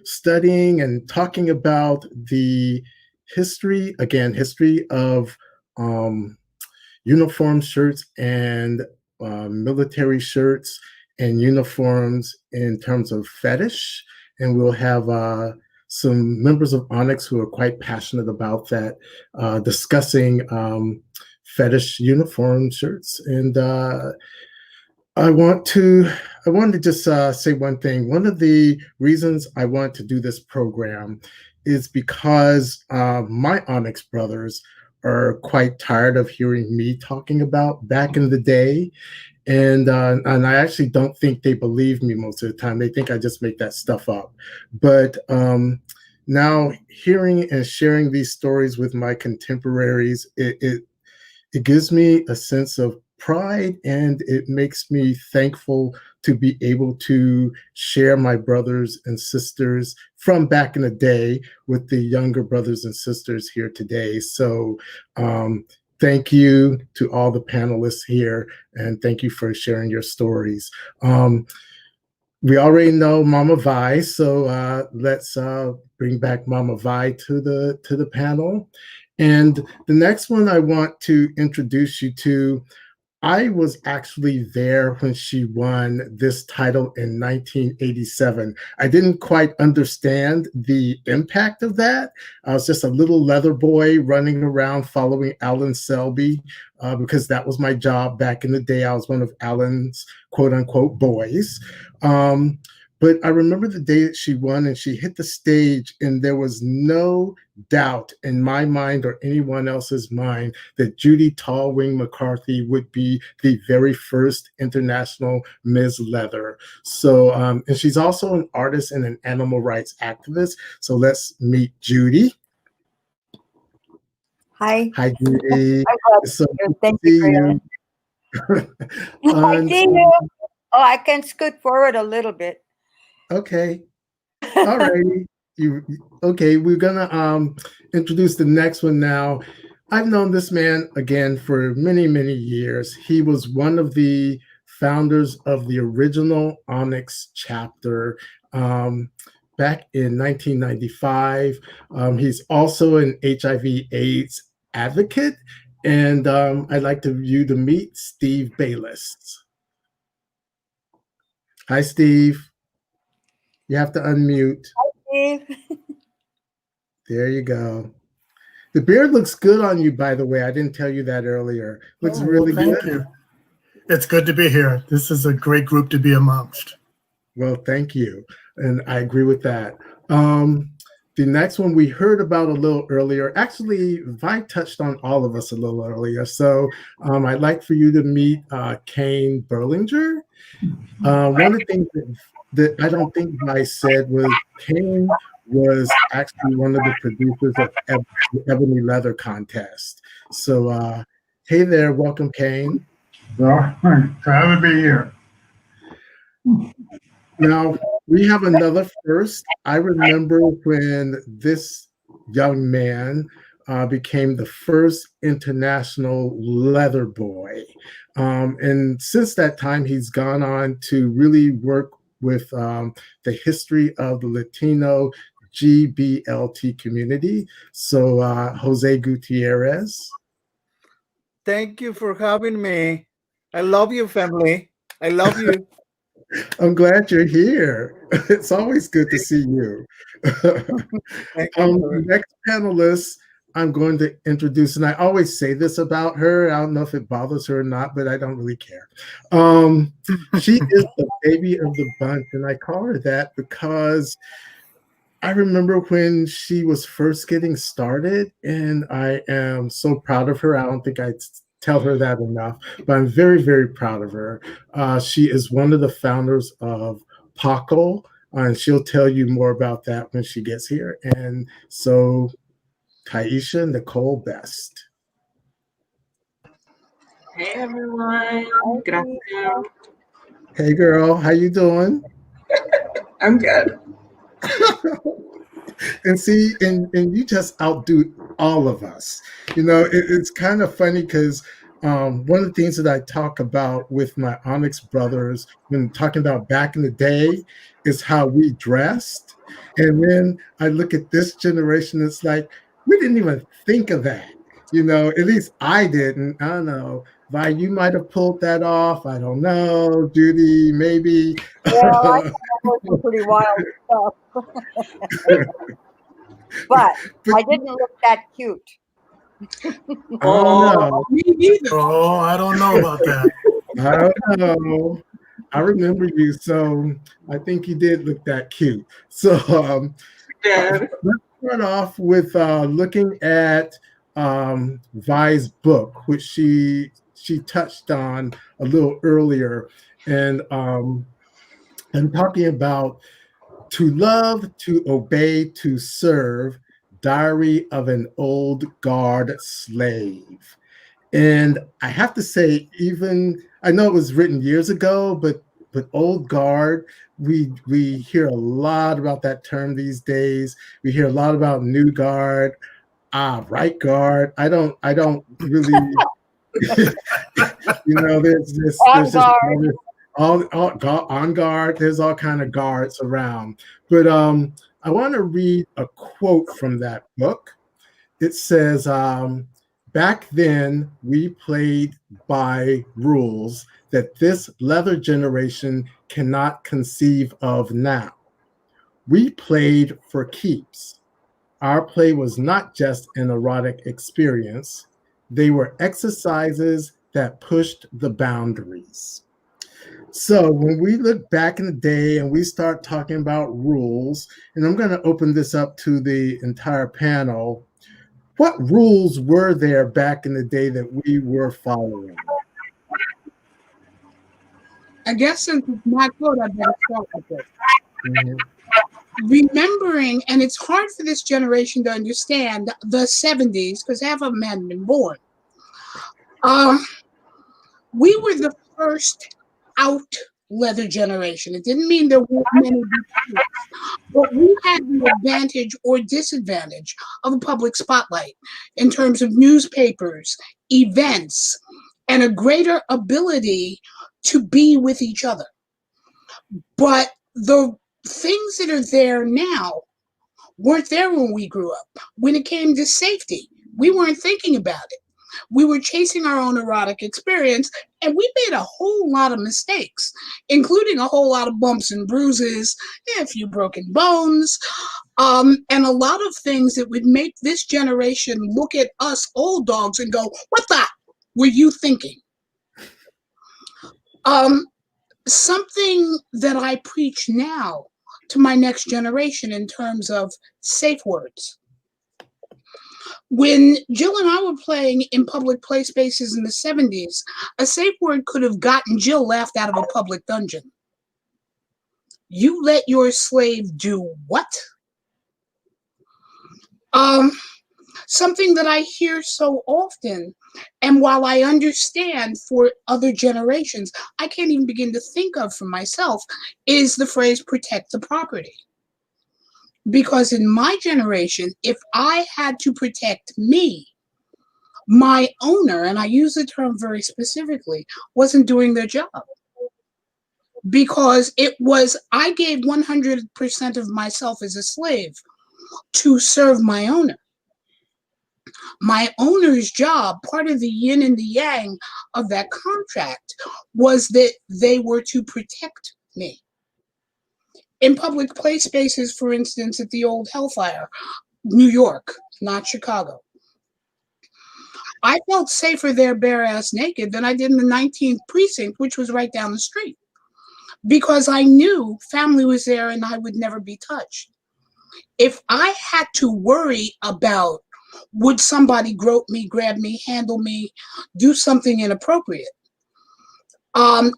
studying and talking about the history of um, uniform shirts and military shirts and uniforms in terms of fetish. And we'll have some members of ONYX who are quite passionate about that, discussing fetish uniform shirts. And I want to just say one thing. One of the reasons I want to do this program is because my ONYX brothers are quite tired of hearing me talking about back in the day, and I actually don't think they believe me most of the time. They think I just make that stuff up. But now hearing and sharing these stories with my contemporaries, it gives me a sense of pride, and it makes me thankful to be able to share my brothers and sisters from back in the day with the younger brothers and sisters here today. So thank you to all the panelists here, and thank you for sharing your stories. We already know Mama Vi, so let's bring back Mama Vi to the panel. And the next one I want to introduce you to, I was actually there when she won this title in 1987. I didn't quite understand the impact of that. I was just a little leather boy running around following Alan Selby because that was my job back in the day. I was one of Alan's quote unquote boys. But I remember the day that she won and she hit the stage, and there was no doubt in my mind or anyone else's mind that Judy Tallwing McCarthy would be the very first international Ms. Leather. So, and she's also an artist and an animal rights activist. So let's meet Judy. Hi. Hi, Judy. So Thank you for you. I see you. Oh, I can scoot forward a little bit. Okay. All righty. Okay, we're gonna introduce the next one now. I've known this man again for many, many years. He was one of the founders of the original ONYX chapter back in 1995. He's also an HIV/AIDS advocate, and I'd like you to meet Steve Bailous. Hi, Steve. You have to unmute. Hi, Steve. There you go. The beard looks good on you, by the way. I didn't tell you that earlier. Looks really good. Thank you. It's good to be here. This is a great group to be amongst. Well, thank you. And I agree with that. The next one we heard about a little earlier. Actually, Vi touched on all of us a little earlier. So I'd like for you to meet Cain Berlinger. One of the things that I don't think Vi said was Cain was actually one of the producers of the Ebony Leather Contest. So, hey there, welcome, Cain. Well, glad to be here. Now, we have another first. I remember when this young man became the first international leather boy. And since that time, he's gone on to really work with the history of the Latino GBLT community. So, Jose Gutierrez. Thank you for having me. I love you, family. I love you. I'm glad you're here. It's always good to see you. Thank you. The next panelist I'm going to introduce, and I always say this about her. I don't know if it bothers her or not, but I don't really care. She is the baby of the bunch, and I call her that because I remember when she was first getting started, and I am so proud of her. I don't think I tell her that enough, but I'm very, very proud of her. She is one of the founders of PACO, and she'll tell you more about that when she gets here. And so, Taisha Nicole Best. Hey everyone, good afternoon. Hey girl, how you doing? I'm good. And see, and you just outdo all of us. You know, it's kind of funny because one of the things that I talk about with my ONYX brothers when talking about back in the day is how we dressed. And then I look at this generation, it's like, we didn't even think of that. You know, at least I didn't. I don't know. Vi, you might have pulled that off. I don't know. Judy, maybe. Well, I come up with some pretty wild stuff, but But I didn't look that cute. I don't know. Me neither. Oh, I don't know about that. I don't know. I remember you, so I think you did look that cute. So Dad. let's start off with looking at Vi's book, which she touched on a little earlier, and I'm talking about To Love, to Obey, to Serve, Diary of an Old Guard Slave. And I have to say, even I know it was written years ago, but old guard, we hear a lot about that term these days. We hear a lot about new guard, right guard. I don't really, you know, there's On just guard. on guard. There's all kind of guards around. But I want to read a quote from that book. It says, back then, we played by rules that this leather generation cannot conceive of now. We played for keeps. Our play was not just an erotic experience. They were exercises that pushed the boundaries. So when we look back in the day and we start talking about rules, and I'm going to open this up to the entire panel, what rules were there back in the day that we were following? I guess since it's my quote, I better start with this. Mhm. Remembering, and it's hard for this generation to understand the 70s because half of them hadn't been born. We were the first out leather generation. It didn't mean there weren't many before, but we had the advantage or disadvantage of a public spotlight in terms of newspapers, events, and a greater ability to be with each other. But the things that are there now weren't there when we grew up. When it came to safety, we weren't thinking about it. We were chasing our own erotic experience, and we made a whole lot of mistakes, including a whole lot of bumps and bruises, a few broken bones, and a lot of things that would make this generation look at us old dogs and go, "What the were you thinking?" Something that I preach now to my next generation in terms of safe words. When Jill and I were playing in public play spaces in the 70s, a safe word could have gotten Jill laughed out of a public dungeon. You let your slave do what? Something that I hear so often, and while I understand for other generations, I can't even begin to think of for myself, is the phrase protect the property. Because in my generation, if I had to protect me, my owner, and I use the term very specifically, wasn't doing their job. Because it was, I gave 100% of myself as a slave to serve my owner. My owner's job, part of the yin and the yang of that contract, was that they were to protect me. In public play spaces, for instance, at the old Hellfire, New York, not Chicago, I felt safer there bare ass naked than I did in the 19th precinct, which was right down the street, because I knew family was there and I would never be touched. If I had to worry about would somebody grope me, grab me, handle me, do something inappropriate,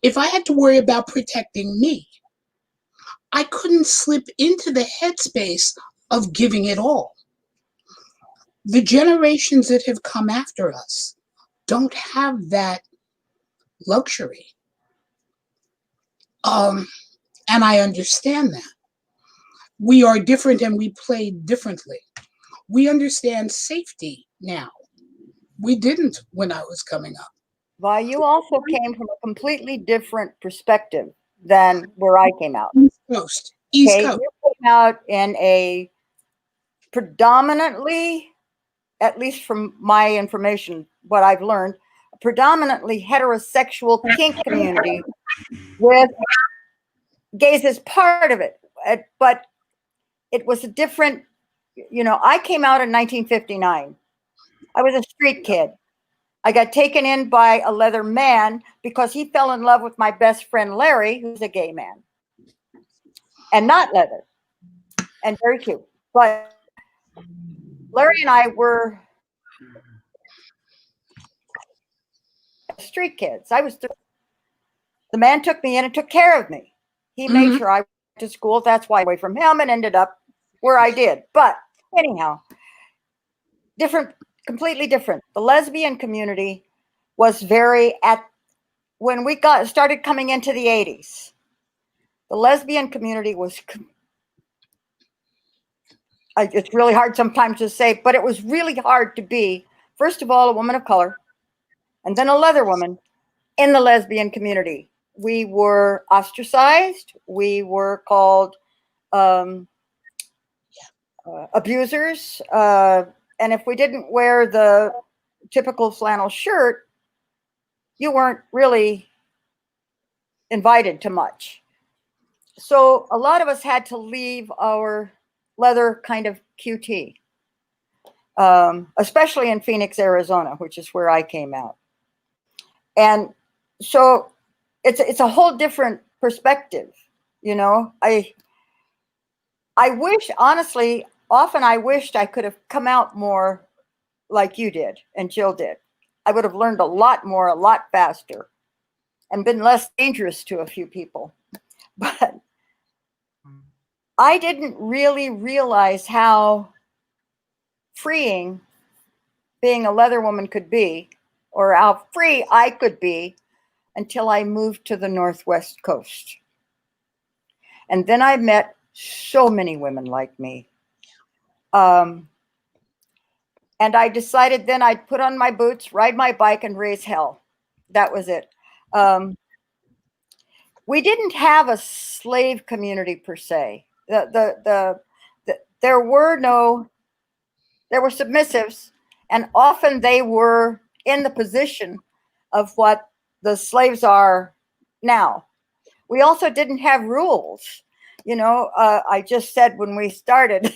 if I had to worry about protecting me, I couldn't slip into the headspace of giving it all. The generations that have come after us don't have that luxury. And I understand that. We are different and we play differently. We understand safety now. We didn't when I was coming up. Well, you also came from a completely different perspective than where I came out. East Coast. East Okay, Coast. you came out in a predominantly, at least from my information, what I've learned, a predominantly heterosexual kink community with gays as part of it. But it was a different, you know, I came out in 1959. I was a street kid. I got taken in by a leather man because he fell in love with my best friend, Larry, who's a gay man and not leather and very cute. But Larry and I were street kids. I was the man took me in and took care of me. He made sure I went to school. That's why I away from him and ended up where I did. But anyhow, different, completely different. The lesbian community was very when we started coming into the 80s. The lesbian community was, it's really hard sometimes to say, but it was really hard to be, first of all, a woman of color, and then a leather woman in the lesbian community. We were ostracized. We were called abusers. And if we didn't wear the typical flannel shirt, you weren't really invited to much. So a lot of us had to leave our leather kind of QT, especially in Phoenix, Arizona, which is where I came out. And so it's a whole different perspective, you know. I wish, honestly, often I wished I could have come out more like you did and Jill did. I would have learned a lot more, a lot faster, and been less dangerous to a few people. But I didn't really realize how freeing being a leather woman could be, or how free I could be, until I moved to the Northwest coast. And then I met so many women like me. And I decided then I'd put on my boots, ride my bike, and raise hell. That was it. We didn't have a slave community per se. There were submissives, and often they were in the position of what the slaves are now. We also didn't have rules. You know, I just said when we started,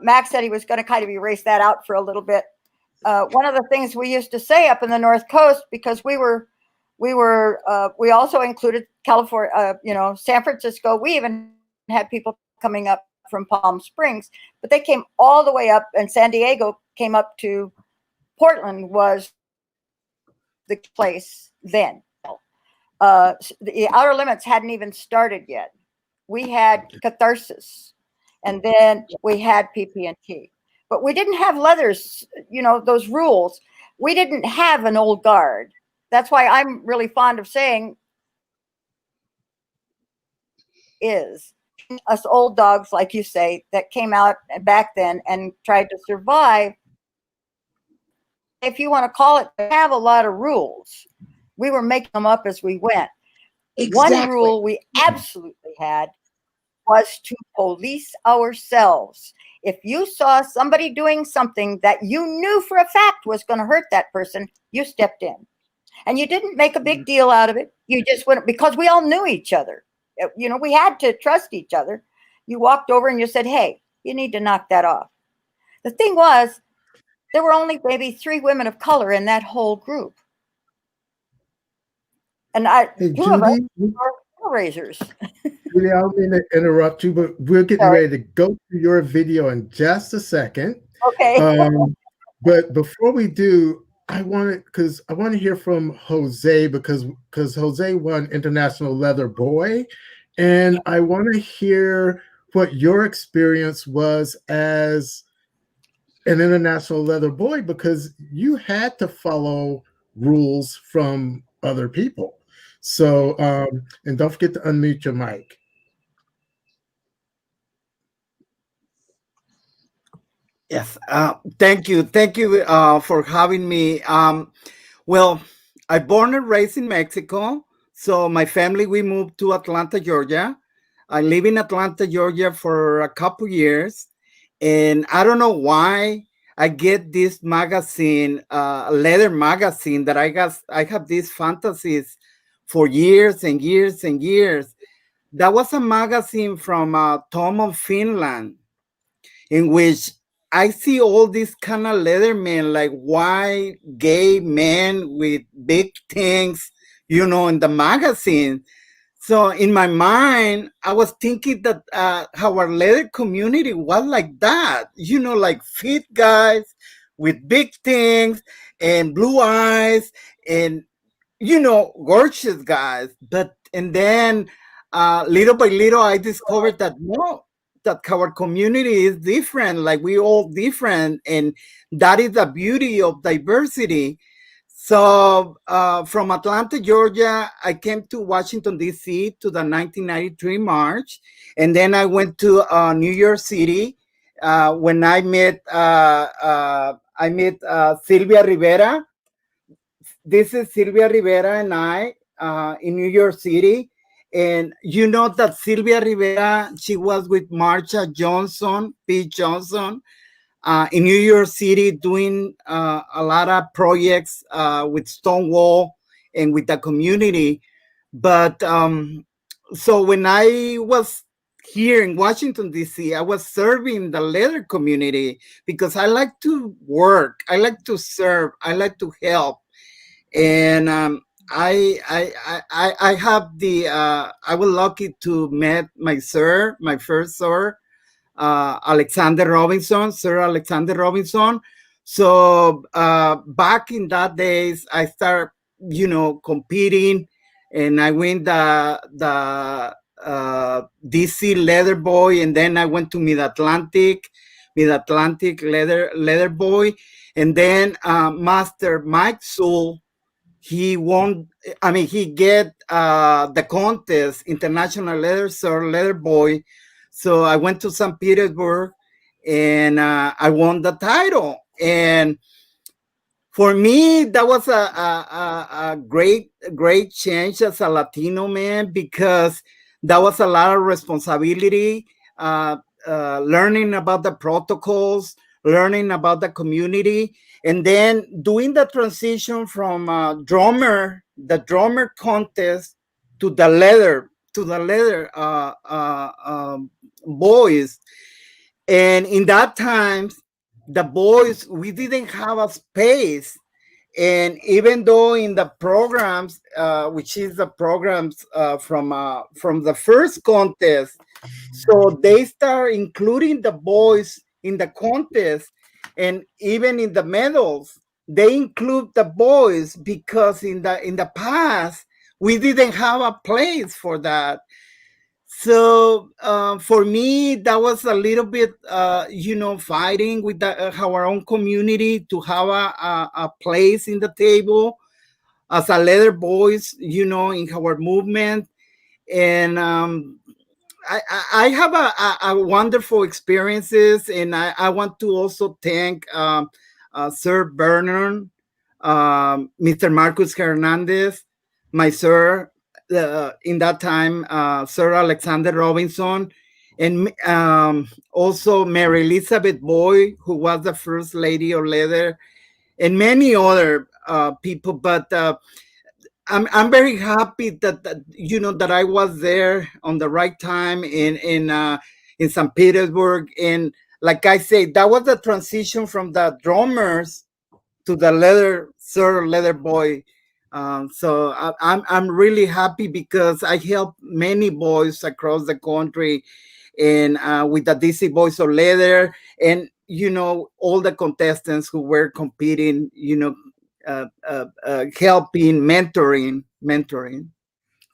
Max said he was going to kind of erase that out for a little bit. One of the things we used to say up in the North Coast, because we also included California, you know, San Francisco. We even had people coming up from Palm Springs, but they came all the way up, and San Diego came up to Portland was the place then. The Outer Limits hadn't even started yet. We had Catharsis, and then we had PP&T, but we didn't have leathers, you know, those rules. We didn't have an old guard. That's why I'm really fond of saying is us old dogs, like you say, that came out back then and tried to survive. If you want to call it, have a lot of rules. We were making them up as we went. Exactly. One rule we absolutely had was to police ourselves. If you saw somebody doing something that you knew for a fact was going to hurt that person, you stepped in. And you didn't make a big deal out of it. You just went, because we all knew each other. You know, we had to trust each other. You walked over and you said, hey, you need to knock that off. The thing was, there were only maybe 3 women of color in that whole group. And Hey, two of us Judy, were raisers. Judy, I don't mean to interrupt you, but we're getting Sorry. ready to go to your video in just a second. Okay. But before we do, I want to hear from Jose because Jose won International Leather Boy, and I want to hear what your experience was as an International Leather Boy, because you had to follow rules from other people. So, and don't forget to unmute your mic. Yes. Thank you. Thank you for having me. Well, I born and raised in Mexico. So my family, we moved to Atlanta, Georgia. I live in Atlanta, Georgia for a couple years. And I don't know why I get this magazine, leather magazine, that I have these fantasies for years and years and years. That was a magazine from Tom of Finland, in which I see all these kind of leather men, like white gay men with big things, in the magazine. So in my mind, I was thinking that our leather community was like that, like fit guys with big things and blue eyes and, gorgeous guys. And then little by little, I discovered that no, that our community is different, like we all different. And that is the beauty of diversity. So from Atlanta, Georgia, I came to Washington, D.C. to the 1993 March. And then I went to New York City when I met Sylvia Rivera. This is Sylvia Rivera and I in New York City. And you know that Sylvia Rivera, she was with Marsha Johnson, P. Johnson, in New York City doing a lot of projects with Stonewall and with the community. But so when I was here in Washington, D.C., I was serving the leather community because I like to work, I like to serve, I like to help. And I have the I was lucky to meet my first sir, Alexander Robinson, Sir Alexander Robinson. So back in that days, I started, competing, and I win the DC Leather Boy, and then I went to Mid Atlantic Leather Boy, and then Master Mike Sewell. He won. I mean, he get the contest, International Leather Boy. So I went to St. Petersburg, and I won the title. And for me, that was a great change as a Latino man, because that was a lot of responsibility, learning about the protocols, learning about the community, and then doing the transition from the drummer contest to the leather boys. And in that time, the boys, we didn't have a space. And even though in the programs, which is the programs from the first contest, so they start including the boys in the contest, and even in the medals, they include the boys, because in the past we didn't have a place for that. So for me, that was a little bit, fighting with our own community to have a place in the table as a leather boys, in our movement. And I have a wonderful experiences, and I want to also thank Sir Bernard, Mr. Marcus Hernandez, my sir, in that time, Sir Alexander Robinson, and also Mary Elizabeth Boyd, who was the first lady of leather, and many other people. But I'm very happy that that I was there on the right time in St. Petersburg. And like I say, that was the transition from the drummers to the leather boy. So I'm really happy, because I help many boys across the country, and with the DC Boys of Leather, and all the contestants who were competing, helping, mentoring.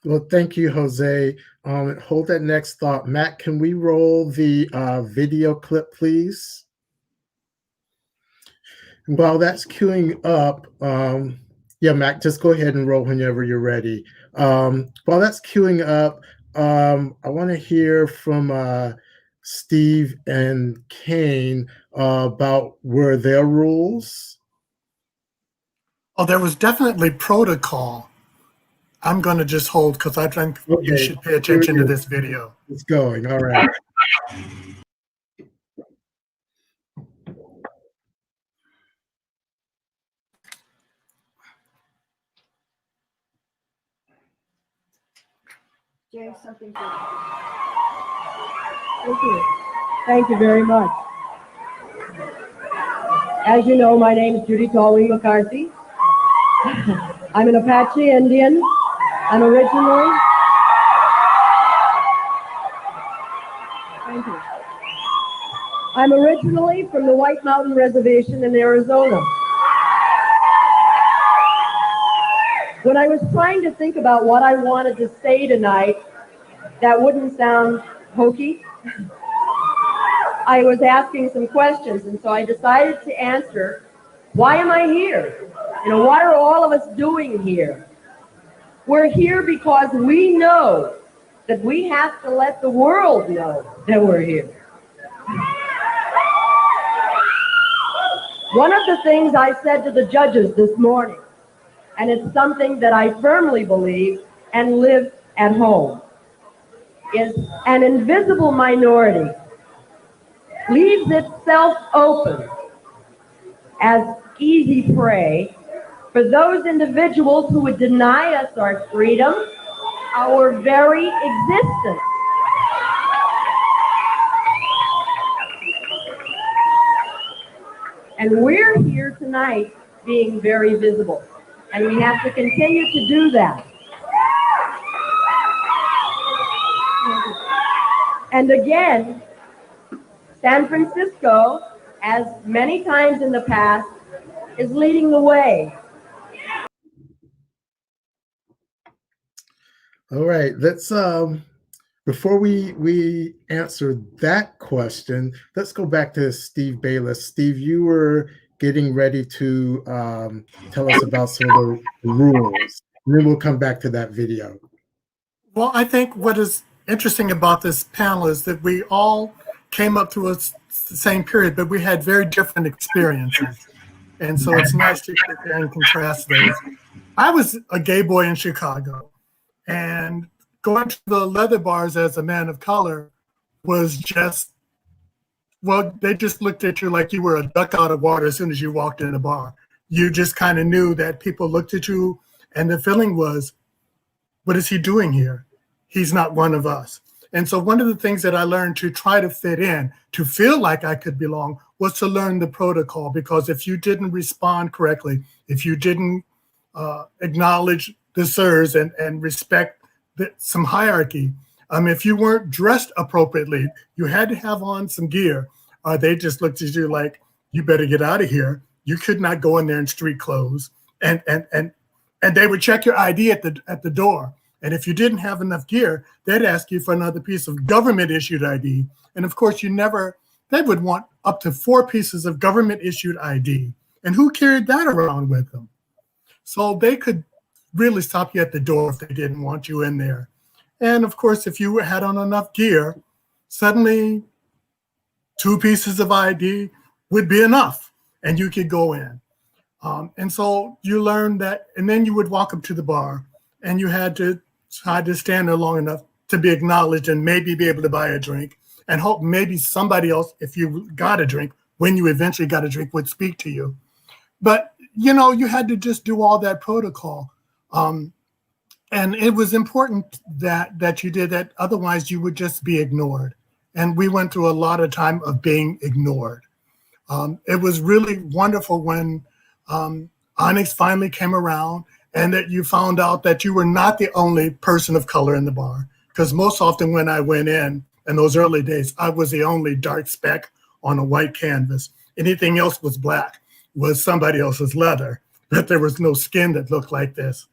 Well, thank you, Jose. Hold that next thought. Matt, can we roll the video clip, please? While that's queuing up, yeah, Matt, just go ahead and roll whenever you're ready. While that's queuing up, I want to hear from Steve and Cain about were there rules? Oh, there was definitely protocol. I'm going to just hold because I think you should pay attention to this video. It's going. All right. Jay, something Thank you. Thank you very much. As you know, my name is Judy Tallwing McCarthy. I'm an Apache Indian. I'm originally. Thank you. I'm originally from the White Mountain Reservation in Arizona. When I was trying to think about what I wanted to say tonight that wouldn't sound hokey, I was asking some questions, and so I decided to answer, why am I here? You know, what are all of us doing here? We're here because we know that we have to let the world know that we're here. One of the things I said to the judges this morning, and it's something that I firmly believe and live at home, is an invisible minority leaves itself open as easy prey for those individuals who would deny us our freedom, our very existence. And we're here tonight being very visible, and we have to continue to do that. And again, San Francisco, as many times in the past, is leading the way. All right, let's before we answer that question, let's go back to Steve Bailous. Steve, you were getting ready to tell us about some of the rules, and then we'll come back to that video. Well, I think what is interesting about this panel is that we all came up through the same period, but we had very different experiences. And so it's nice to compare and contrast those. I was a gay boy in Chicago, and going to the leather bars as a man of color was just, well, they just looked at you like you were a duck out of water as soon as you walked in the bar. You just kind of knew that people looked at you, and the feeling was, what is he doing here? He's not one of us. And so one of the things that I learned to try to fit in, to feel like I could belong, was to learn the protocol. Because if you didn't respond correctly, if you didn't acknowledge the sirs and respect some hierarchy, if you weren't dressed appropriately, you had to have on some gear, they just looked at you like, you better get out of here. You could not go in there in street clothes. And they would check your ID at the door. And if you didn't have enough gear, they'd ask you for another piece of government-issued ID. And of course, they would want up to 4 pieces of government-issued ID. And who carried that around with them? So they could really stop you at the door if they didn't want you in there. And of course, if you had on enough gear, suddenly 2 pieces of ID would be enough, and you could go in. And so you learned that, and then you would walk up to the bar, and you had to stand there long enough to be acknowledged and maybe be able to buy a drink, and hope maybe somebody else, if you got a drink, when you eventually got a drink, would speak to you. But, you had to just do all that protocol. And it was important that you did that. Otherwise, you would just be ignored. And we went through a lot of time of being ignored. It was really wonderful when ONYX finally came around, and that you found out that you were not the only person of color in the bar. Because most often when I went in those early days, I was the only dark speck on a white canvas. Anything else was black, was somebody else's leather, but there was no skin that looked like this.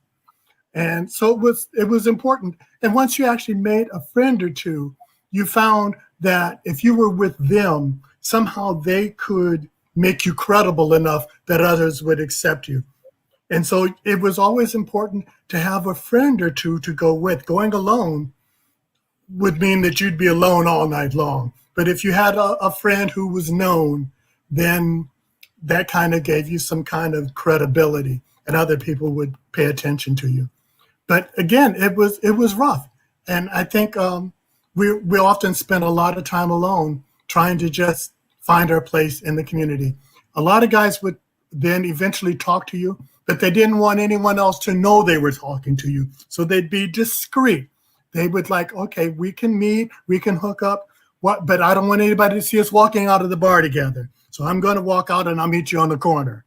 And so it was important. And once you actually made a friend or two, you found that if you were with them, somehow they could make you credible enough that others would accept you. And so it was always important to have a friend or two to go with. Going alone would mean that you'd be alone all night long. But if you had a friend who was known, then that kind of gave you some kind of credibility, and other people would pay attention to you. But again, it was rough, and I think we often spend a lot of time alone trying to just find our place in the community. A lot of guys would then eventually talk to you, but they didn't want anyone else to know they were talking to you, so they'd be discreet. They would like, okay, we can meet, we can hook up, but I don't want anybody to see us walking out of the bar together. So I'm going to walk out and I'll meet you on the corner.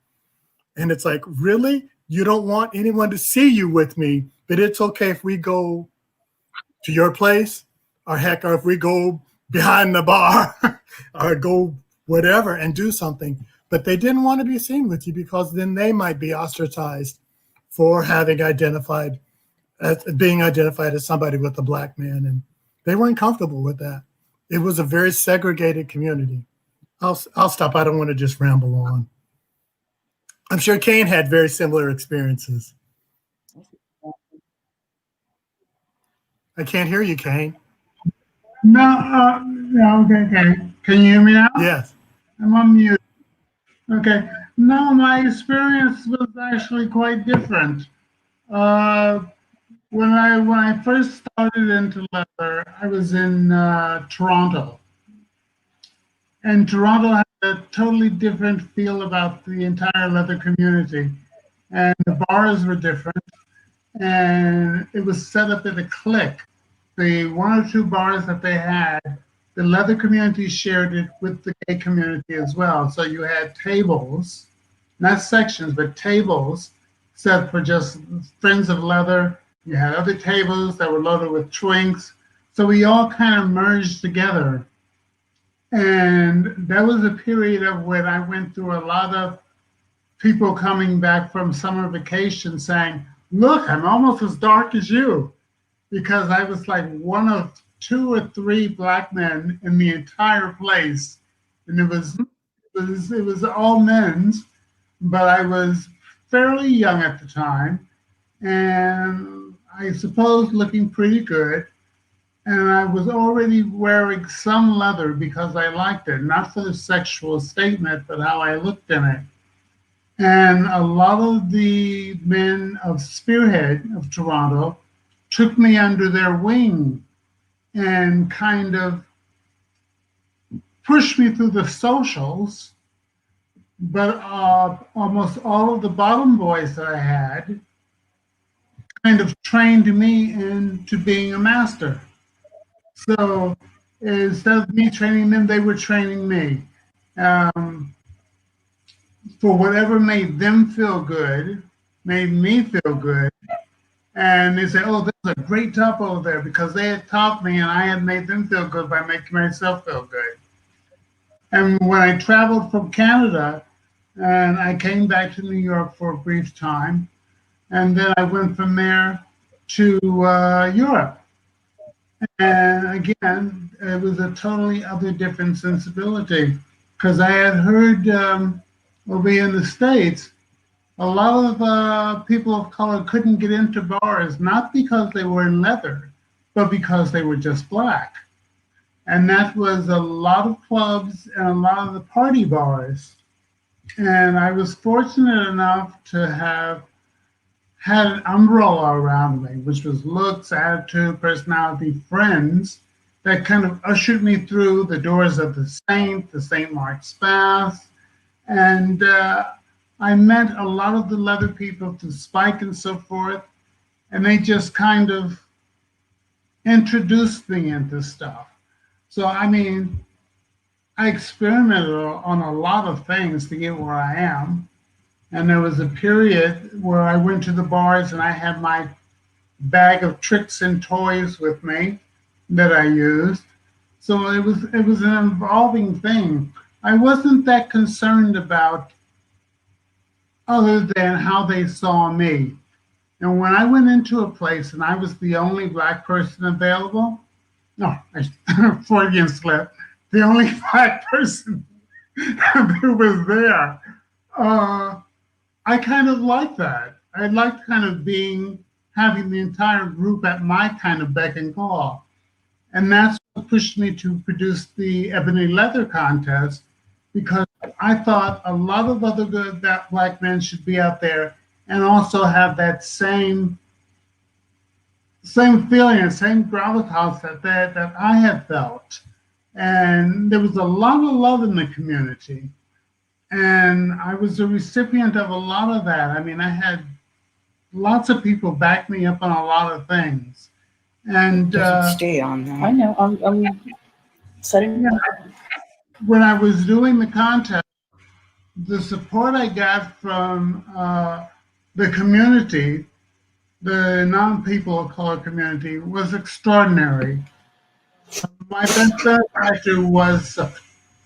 And it's like, really? You don't want anyone to see you with me, but it's okay if we go to your place, or heck, or if we go behind the bar or go whatever and do something. But they didn't want to be seen with you, because then they might be ostracized for having being identified as somebody with a black man. And they weren't comfortable with that. It was a very segregated community. I'll stop. I don't want to just ramble on. I'm sure Cain had very similar experiences. I can't hear you, Cain. No, okay. Can you hear me now? Yes. I'm on mute. Okay. No, my experience was actually quite different. When I first started into leather, I was in Toronto. And Toronto had a totally different feel about the entire leather community. And the bars were different. And it was set up in a clique. The one or two bars that they had, the leather community shared it with the gay community as well. So you had tables, not sections, but tables set for just friends of leather. You had other tables that were loaded with twinks. So we all kind of merged together. And that was a period of when I went through a lot of people coming back from summer vacation saying, look, I'm almost as dark as you, because I was like one of 2 or 3 black men in the entire place. And it was all men's, but I was fairly young at the time, and I suppose looking pretty good. And I was already wearing some leather because I liked it, not for the sexual statement, but how I looked in it. And a lot of the men of Spearhead of Toronto took me under their wing and kind of pushed me through the socials. But almost all of the bottom boys that I had kind of trained me into being a master. So instead of me training them, they were training me for whatever made them feel good, made me feel good. And they say, oh, there's a great top over there, because they had taught me and I had made them feel good by making myself feel good. And when I traveled from Canada, and I came back to New York for a brief time, and then I went from there to Europe. And again, it was a totally other different sensibility, because I had heard over in the States, a lot of people of color couldn't get into bars, not because they were in leather, but because they were just black. And that was a lot of clubs and a lot of the party bars. And I was fortunate enough to have had an umbrella around me, which was looks, attitude, personality, friends, that kind of ushered me through the doors of the St. Mark's Bath. And I met a lot of the leather people through Spike and so forth, and they just kind of introduced me into stuff. So, I mean, I experimented on a lot of things to get where I am. And there was a period where I went to the bars and I had my bag of tricks and toys with me that I used. So it was an evolving thing. I wasn't that concerned about other than how they saw me. And when I went into a place and I was the only black person available, Freudian slip, the only black person who was there, I kind of liked that. I liked kind of having the entire group at my kind of beck and call. And that's pushed me to produce the Ebony Leather contest, because I thought a lot of other good that Black men should be out there and also have that same feeling, same gravitas that I had felt. And there was a lot of love in the community. And I was a recipient of a lot of that. I mean, I had lots of people back me up on a lot of things. And Stay on that. I know. I'm setting it up. when I was doing the contest, the support I got from the community, the non-people of color community, was extraordinary. My best actor was,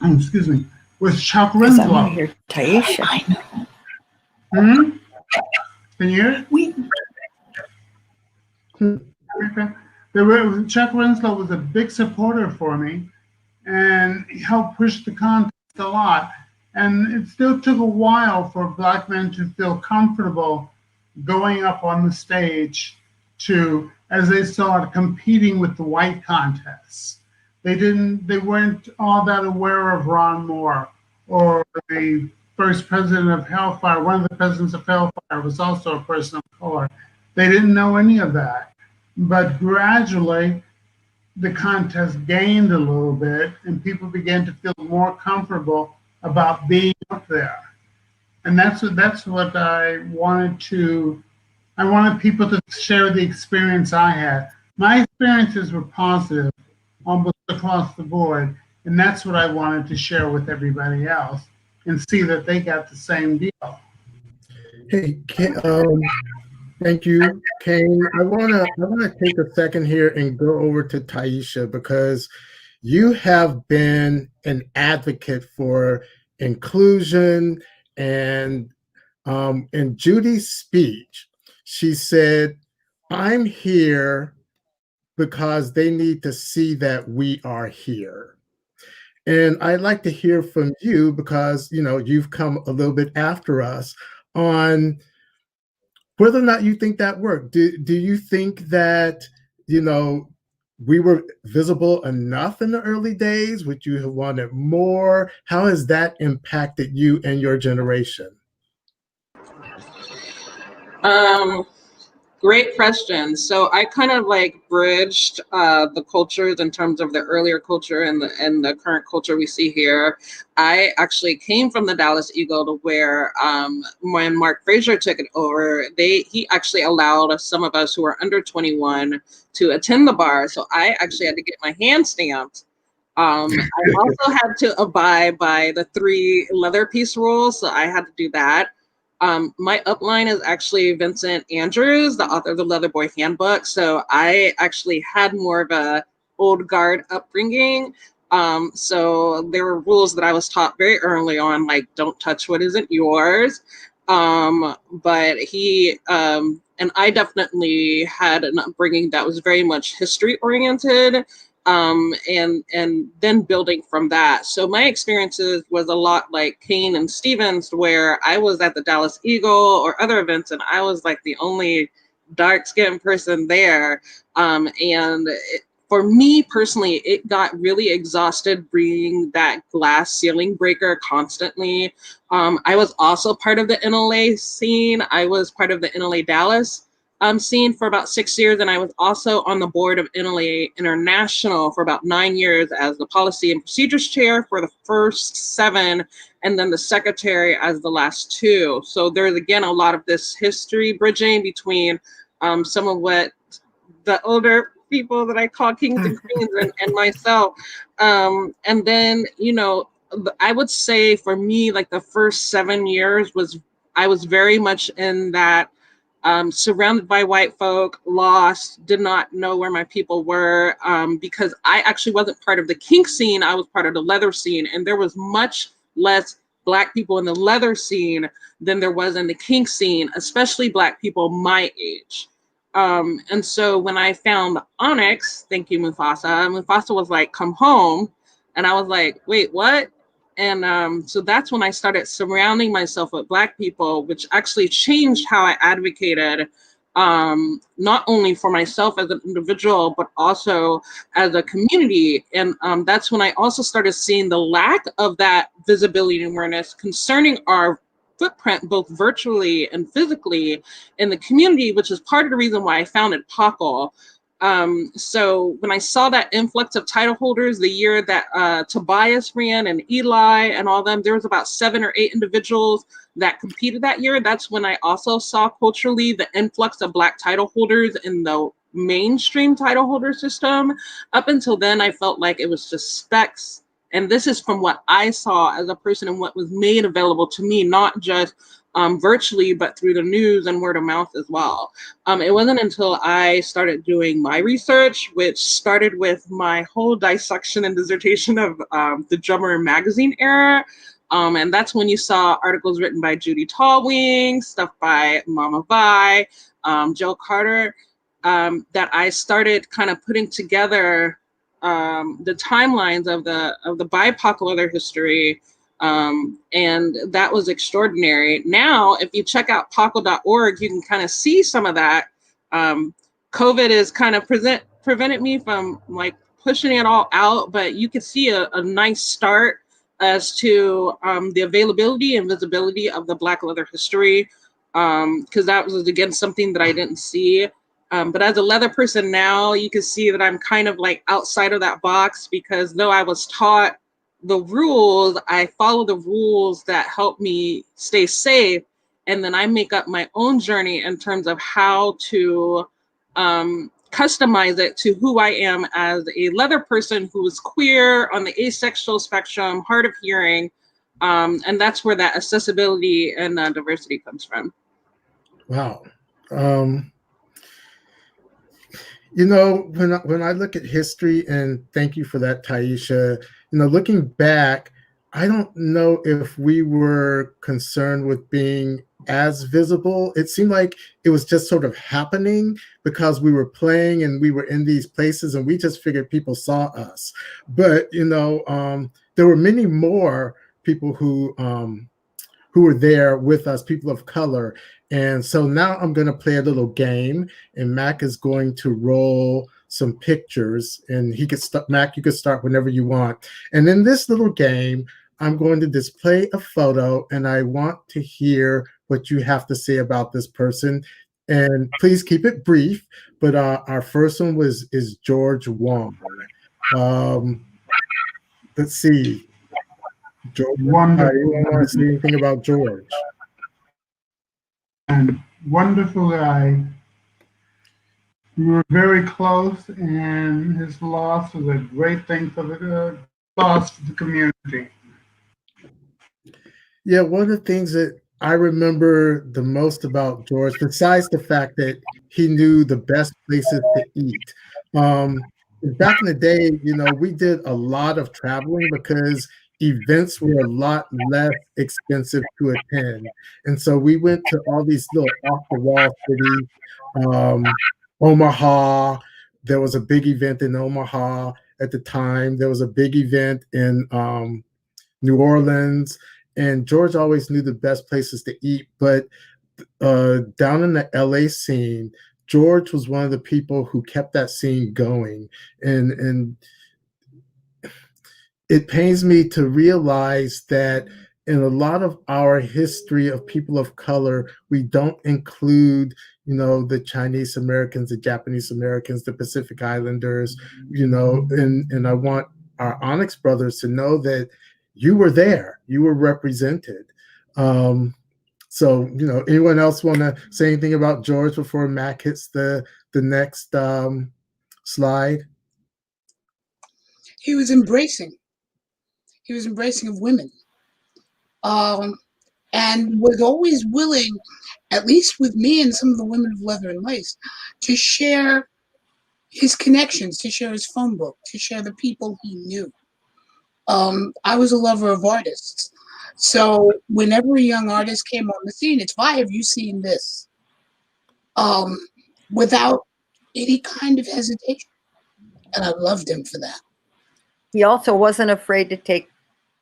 excuse me, was Chuck Because I want to Winslow. hear Taisha. I know. Hmm? Can you hear it? We Okay. Chuck Winslow was a big supporter for me, and he helped push the contest a lot. And it still took a while for Black men to feel comfortable going up on the stage to, as they saw it, competing with the white contests. They weren't all that aware of Ron Moore or the first president of Hellfire. One of the presidents of Hellfire was also a person of color. They didn't know any of that. But gradually, the contest gained a little bit, and people began to feel more comfortable about being up there. And that's what I wanted to. I wanted people to share the experience I had. My experiences were positive almost across the board, and that's what I wanted to share with everybody else and see that they got the same deal. Hey, thank you, Cain. I wanna take a second here and go over to Taisha, because you have been an advocate for inclusion, and in Judy's speech, she said, "I'm here because they need to see that we are here." And I'd like to hear from you, because you've come a little bit after us, on whether or not you think that worked. Do you think that we were visible enough in the early days? Would you have wanted more? How has that impacted you and your generation? Great question. So I kind of like bridged the cultures in terms of the earlier culture and the current culture we see here. I actually came from the Dallas Eagle, to where when Mark Frazier took it over, he actually allowed some of us who were under 21 to attend the bar. So I actually had to get my hand stamped. I also had to abide by the 3 leather piece rules, so I had to do that. My upline is actually Vincent Andrews, the author of the Leather Boy Handbook. So I actually had more of a old guard upbringing. So there were rules that I was taught very early on, like don't touch what isn't yours. But he and I definitely had an upbringing that was very much history oriented. And then building from that. So my experiences was a lot like Cain and Stevens, where I was at the Dallas Eagle or other events, and I was like the only dark-skinned person there. For me personally, it got really exhausted bringing that glass ceiling breaker constantly. I was also part of the NLA scene. I was part of the NLA Dallas scene for about 6 years, and I was also on the board of NLA International for about 9 years as the policy and procedures chair for the first 7, and then the secretary as the last 2. So there's again a lot of this history bridging between some of what the older people that I call kings and queens and myself. And then, I would say for me, like the first 7 years I was very much in that surrounded by white folk, lost, did not know where my people were, because I actually wasn't part of the kink scene. I was part of the leather scene, and there was much less Black people in the leather scene than there was in the kink scene, especially Black people my age. And so when I found ONYX, thank you, Mufasa was like, come home. And I was like, wait, what? And so that's when I started surrounding myself with Black people, which actually changed how I advocated not only for myself as an individual, but also as a community. And that's when I also started seeing the lack of that visibility and awareness concerning our footprint, both virtually and physically in the community, which is part of the reason why I founded PACL. So when I saw that influx of title holders the year that Tobias ran and Eli and all them, there was about 7 or 8 individuals that competed that year. That's when I also saw culturally the influx of Black title holders in the mainstream title holder system. Up until then, I felt like it was just specs. And this is from what I saw as a person and what was made available to me, not just virtually, but through the news and word of mouth as well. It wasn't until I started doing my research, which started with my whole dissection and dissertation of the Drummer magazine era. And that's when you saw articles written by Judy Tallwing, stuff by Mama Vi, Joe Carter, that I started kind of putting together the timelines of the BIPOC leather history. And that was extraordinary. Now, if you check out PACL.org, you can kind of see some of that. COVID has kind of prevented me from like pushing it all out, but you can see a nice start as to the availability and visibility of the Black leather history, because that was, again, something that I didn't see. But as a leather person now, you can see that I'm kind of like outside of that box, because though I was taught the rules, I follow the rules that help me stay safe. And then I make up my own journey in terms of how to customize it to who I am as a leather person who is queer, on the asexual spectrum, hard of hearing. And that's where that accessibility and diversity comes from. Wow. You know, when I look at history, and thank you for that, Taisha, you know, looking back, I don't know if we were concerned with being as visible. It seemed like it was just sort of happening because we were playing and we were in these places, and we just figured people saw us. But, you know, there were many more people who were there with us, people of color. And so now I'm going to play a little game, and Mac is going to roll some pictures, and he could start. Mac, you could start whenever you want. And in this little game, I'm going to display a photo, and I want to hear what you have to say about this person. And please keep it brief. But our first one is George Wong. Let's see. George, Wonderful. anyone want to say anything about George? And wonderful guy. We were very close, and his loss was a great thing for the loss for the community. Yeah, one of the things that I remember the most about George, besides the fact that he knew the best places to eat, back in the day, you know, we did a lot of traveling because events were a lot less expensive to attend. And so we went to all these little off-the-wall cities, Omaha. There was a big event in Omaha at the time. There was a big event in New Orleans. And George always knew the best places to eat. But down in the LA scene, George was one of the people who kept that scene going. And it pains me to realize that in a lot of our history of people of color, we don't include, you know, the Chinese Americans, the Japanese Americans, the Pacific Islanders, you know, and I want our ONYX brothers to know that you were there, you were represented. So, you know, anyone else want to say anything about George before Mac hits the next slide? He was embracing. He was embracing of women, and was always willing, at least with me and some of the women of leather and lace, to share his connections, to share his phone book, to share the people he knew. I was a lover of artists. So whenever a young artist came on the scene, it's, why have you seen this? Without any kind of hesitation. And I loved him for that. He also wasn't afraid to take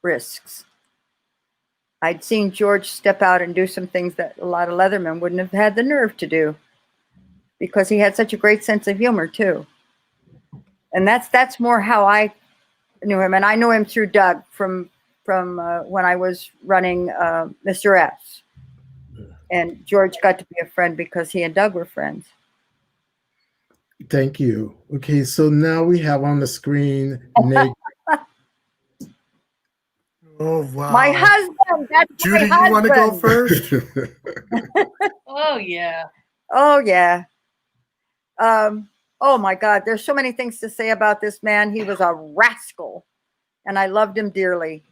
risks. I'd seen George step out and do some things that a lot of leathermen wouldn't have had the nerve to do. because he had such a great sense of humor too. And that's more how I knew him. And I knew him through Doug from when I was running Mr. S. And George got to be a friend because he and Doug were friends. Thank you. Okay, so now we have on the screen Nate. Oh, wow. My husband. That's Judy, my you want to go husband. first? Oh, yeah. Oh, yeah. Oh, my God. There's so many things to say about this man. He was a rascal, and I loved him dearly.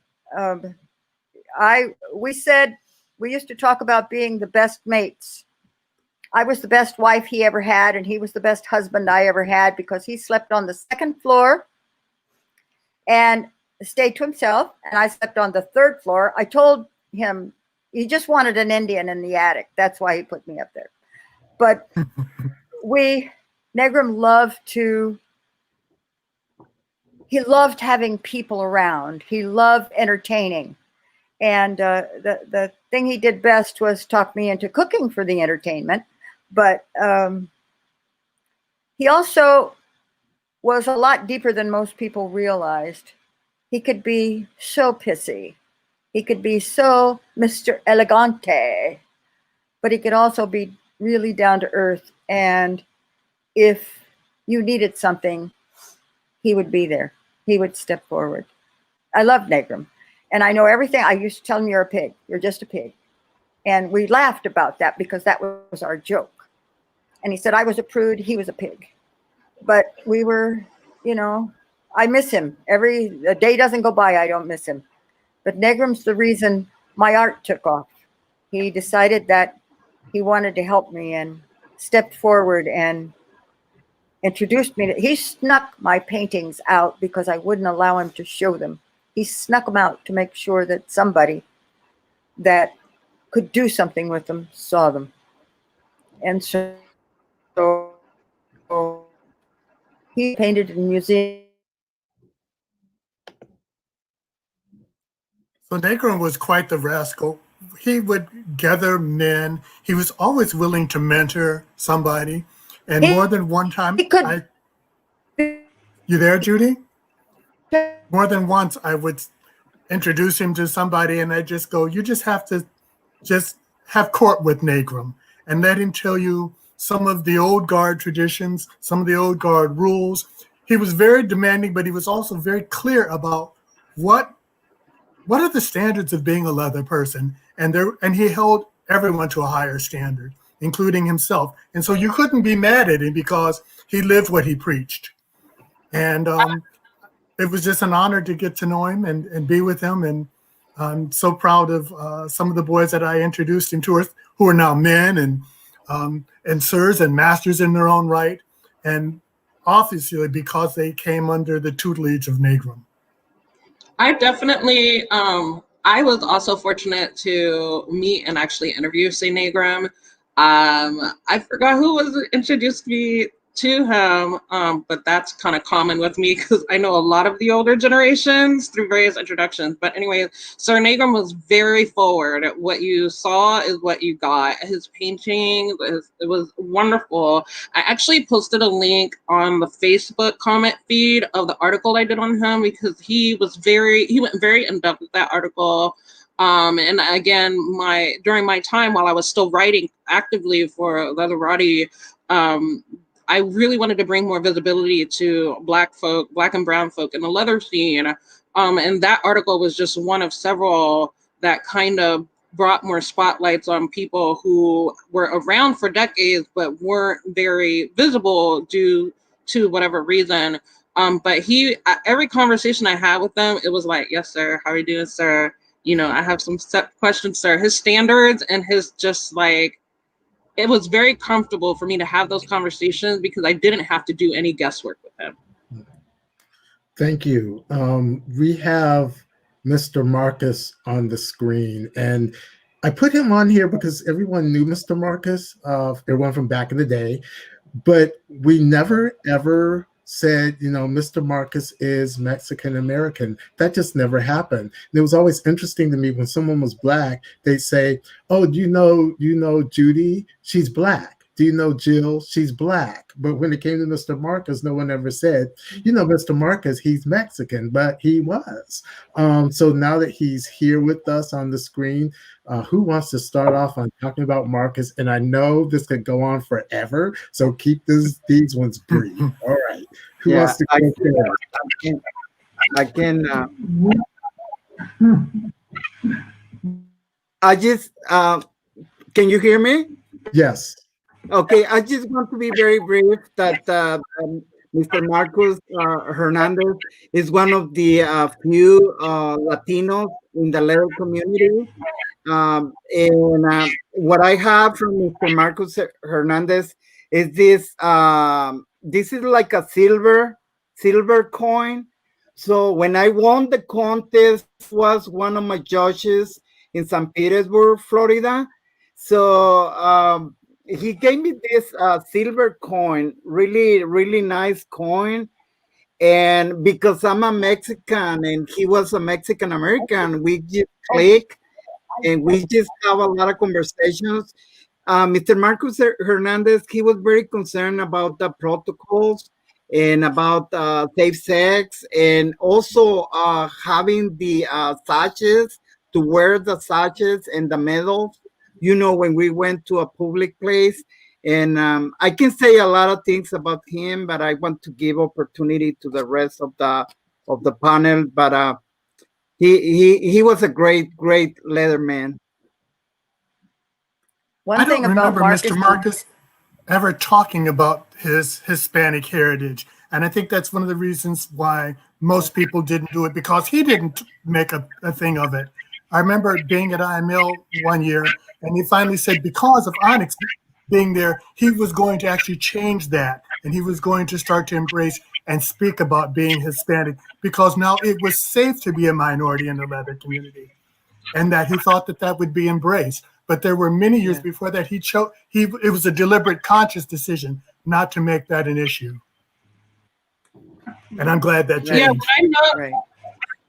We used to talk about being the best mates. I was the best wife he ever had, and he was the best husband I ever had because he slept on the second floor and stayed to himself, and I slept on the third floor. I told him he just wanted an Indian in the attic. That's why he put me up there. But Negrum he loved having people around. He loved entertaining. And the thing he did best was talk me into cooking for the entertainment. But he also was a lot deeper than most people realized. He could be so pissy. He could be so Mr. Elegante. But he could also be really down to earth. And if you needed something, he would be there. He would step forward. I love Negrum. And I know everything. I used to tell him, you're a pig. You're just a pig. And we laughed about that because that was our joke. And he said, I was a prude. He was a pig. But we were, I miss him. A day doesn't go by I don't miss him. But Negrum's the reason my art took off. He decided that he wanted to help me and stepped forward and introduced me. He snuck my paintings out because I wouldn't allow him to show them. He snuck them out to make sure that somebody that could do something with them saw them. And so he painted in museums. So Negron was quite the rascal. He would gather men. He was always willing to mentor somebody. And more than one time, you there, Judy? More than once, I would introduce him to somebody and I'd just go, you just have to just have court with Negrum and let him tell you some of the old guard traditions, some of the old guard rules. He was very demanding, but he was also very clear about what are the standards of being a leather person? And he held everyone to a higher standard, including himself. And so you couldn't be mad at him because he lived what he preached. And it was just an honor to get to know him and be with him. And I'm so proud of some of the boys that I introduced him to, who are now men and sirs and masters in their own right. And obviously because they came under the tutelage of Negrum. I definitely, I was also fortunate to meet and actually interview Say Negrum. I forgot who was introduced me to him, but that's kind of common with me because I know a lot of the older generations through various introductions. But anyway, Sir Negrum was very forward. What you saw is what you got. His painting, it was wonderful. I actually posted a link on the Facebook comment feed of the article I did on him because he went very in-depth with that article. And again, during my time while I was still writing actively for Leatherati, I really wanted to bring more visibility to Black and brown folk in the leather scene. And that article was just one of several that kind of brought more spotlights on people who were around for decades, but weren't very visible due to whatever reason. But every conversation I had with them, it was like, yes, sir. How are you doing, sir? I have some set questions, sir. His standards and his just like, it was very comfortable for me to have those conversations because I didn't have to do any guesswork with him. Thank you. We have Mr. Marcus on the screen, and I put him on here because everyone knew Mr. Marcus, everyone from back in the day, but we never ever said, Mr. Marcus is Mexican American. That just never happened. And it was always interesting to me when someone was Black, they'd say, oh, do you know Judy? She's Black. do you know Jill? She's black. But when it came to Mr. Marcus, no one ever said, you know, Mr. Marcus, he's Mexican, but he was. So now that he's here with us on the screen, who wants to start off on talking about Marcus? And I know this could go on forever, so keep these ones brief. All right. Who wants to go first? I can I just can you hear me? Yes. Okay, I just want to be very brief that Mr. Marcus Hernandez is one of the few Latinos in the leather community. And what I have from Mr. Marcus Hernandez is this. This is like a silver coin. So when I won the contest, was one of my judges in St. Petersburg, Florida. So he gave me this silver coin, really nice coin. And because I'm a Mexican and he was a Mexican American, we just click and we just have a lot of conversations. Mr. Marcus Hernandez, he was very concerned about the protocols and about safe sex, and also having the sachets, to wear the sachets and the medals, you know, when we went to a public place. And I can say a lot of things about him, but I want to give opportunity to the rest of the panel. But he was a great leatherman. I don't remember Mr. Marcus ever talking about his Hispanic heritage. And I think that's one of the reasons why most people didn't do it, because he didn't make a thing of it. I remember being at IML one year, and he finally said because of ONYX being there, he was going to actually change that. And he was going to start to embrace and speak about being Hispanic, because now it was safe to be a minority in the leather community, and that he thought that that would be embraced. But there were many years before that it was a deliberate, conscious decision not to make that an issue. And I'm glad that changed. Yeah,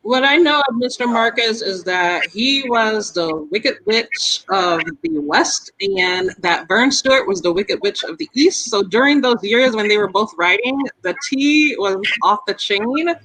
what I know of Mr. Marcus is that he was the Wicked Witch of the West, and that Vern Stewart was the Wicked Witch of the East. So during those years when they were both writing, the tea was off the chain.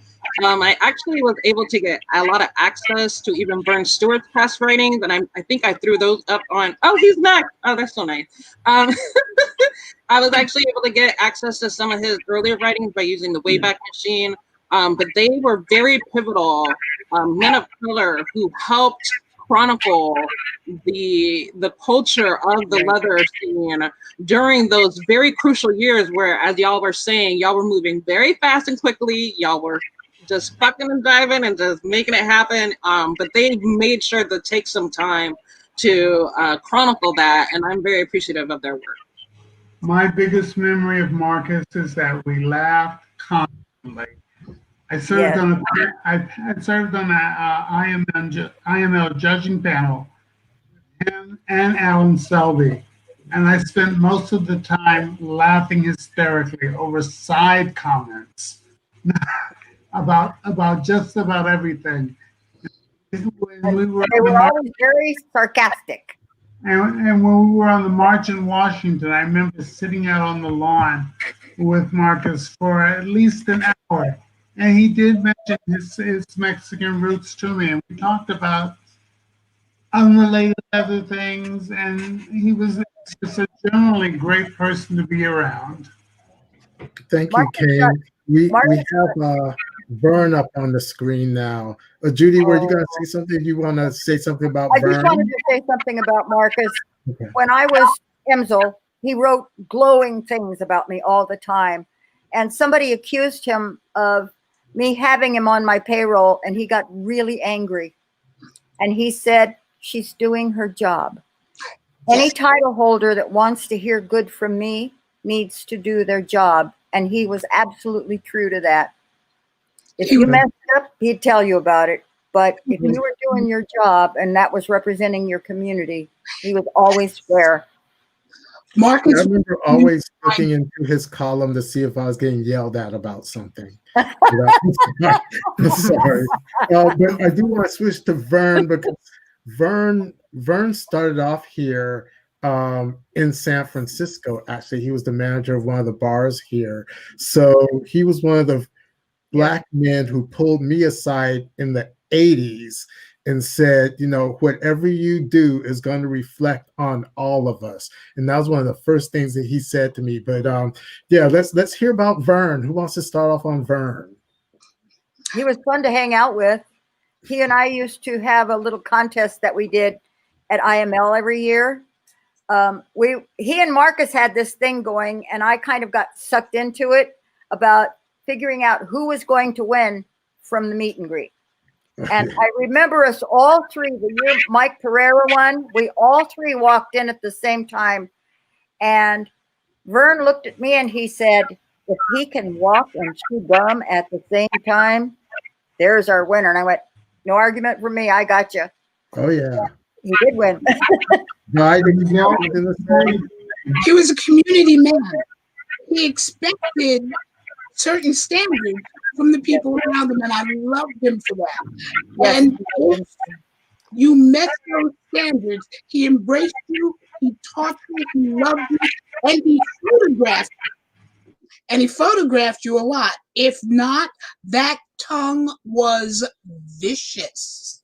I actually was able to get a lot of access to even Vern Stewart's past writings, and I think I threw those up on. Oh, he's next. Oh, that's so nice. I was actually able to get access to some of his earlier writings by using the Wayback Machine. But they were very pivotal men of color who helped chronicle the culture of the leather scene during those very crucial years where, as y'all were saying, y'all were moving very fast and quickly. Y'all were just fucking and diving and just making it happen. But they made sure to take some time to chronicle that, and I'm very appreciative of their work. My biggest memory of Marcus is that we laughed constantly. I served on a IML judging panel with him and Alan Selby, and I spent most of the time laughing hysterically over side comments about just about everything. When we were they were always very sarcastic. And when we were on the march in Washington, I remember sitting out on the lawn with Marcus for at least an hour. And he did mention his Mexican roots to me. And we talked about unrelated other things. And he was just a generally great person to be around. Thank you, Cain. We have Vern up on the screen now. Judy, were you going to say something? You want to say something about Vern? I just wanted to say something about Marcus. Okay. When I was IMsLL, he wrote glowing things about me all the time. And somebody accused him of me having him on my payroll, and he got really angry. And he said, she's doing her job. Any title holder that wants to hear good from me needs to do their job. And he was absolutely true to that. If you messed up, he'd tell you about it. But if you were doing your job and that was representing your community, he was always fair. Marcus, I remember always looking into his column to see if I was getting yelled at about something. Sorry. But I do want to switch to Vern, because Vern started off here in San Francisco. Actually, he was the manager of one of the bars here. So he was one of the Black men who pulled me aside in the 80s and said, you know, whatever you do is going to reflect on all of us. And that was one of the first things that he said to me. But yeah, let's hear about Vern. Who wants to start off on Vern? He was fun to hang out with. He and I used to have a little contest that we did at IML every year. He and Marcus had this thing going, and I kind of got sucked into it about figuring out who was going to win from the meet and greet. And I remember us all three, the year Mike Pereira won, we all three walked in at the same time. And Vern looked at me and he said, if he can walk and chew gum at the same time, there's our winner. And I went, no argument for me. I got you. Oh, yeah. He did win. He was a community man. He expected certain standards from the people around him, and I loved him for that. Yes. And if you met those standards, he embraced you, he taught you, he loved you, and he photographed you. And he photographed you a lot. If not, that tongue was vicious.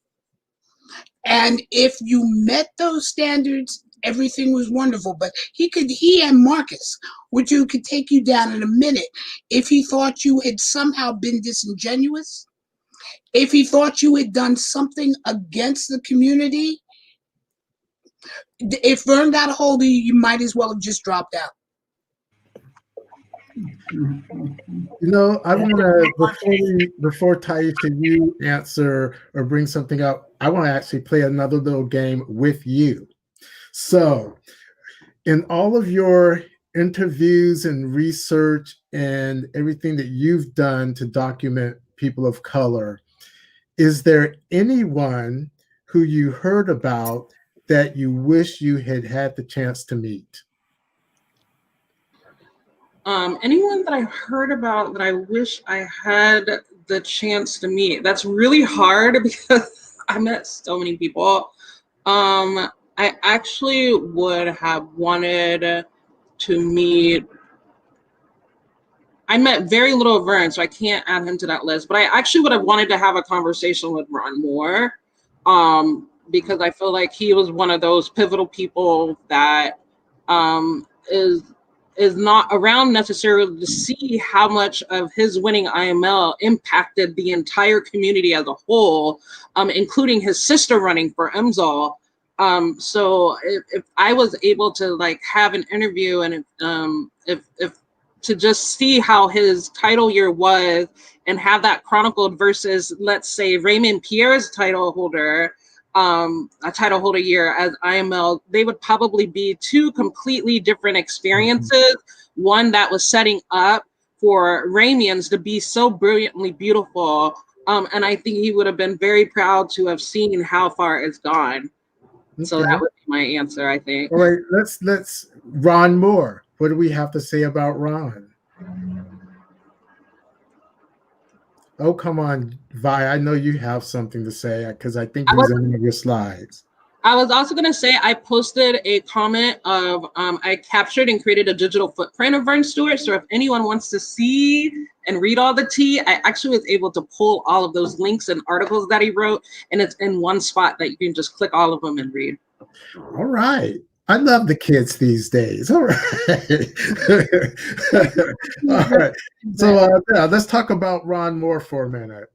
And if you met those standards, everything was wonderful. But he and Marcus, could take you down in a minute if he thought you had somehow been disingenuous, if he thought you had done something against the community. If Vern got a hold of you, you might as well have just dropped out. You know, I want to, before Taisha, you answer or bring something up, I want to actually play another little game with you. So, in all of your interviews and research and everything that you've done to document people of color, is there anyone who you heard about that you wish you had had the chance to meet? Anyone that I heard about that I wish I had the chance to meet. That's really hard because I met so many people. I actually would have wanted to meet. I met very little of Vern, so I can't add him to that list. But I actually would have wanted to have a conversation with Ron Moore, because I feel like he was one of those pivotal people that is not around necessarily to see how much of his winning IML impacted the entire community as a whole, including his sister running for IMsLL. So if I was able to like have an interview and if to just see how his title year was and have that chronicled versus, let's say, Raymond Pierre's title holder, a title holder year as IML, they would probably be two completely different experiences. One that was setting up for Ramians to be so brilliantly beautiful. And I think he would have been very proud to have seen how far it's gone. Okay. So that would be my answer, I think. All right, let's Ron Moore. What do we have to say about Ron? Oh, come on, Vi. I know you have something to say because I think he's in one of your slides. I was also going to say I posted a comment of I captured and created a digital footprint of Vern Stewart. So if anyone wants to see and read all the tea, I actually was able to pull all of those links and articles that he wrote, and it's in one spot that you can just click all of them and read. All right. I love the kids these days. All right. All right. So yeah, let's talk about Ron Moore for a minute.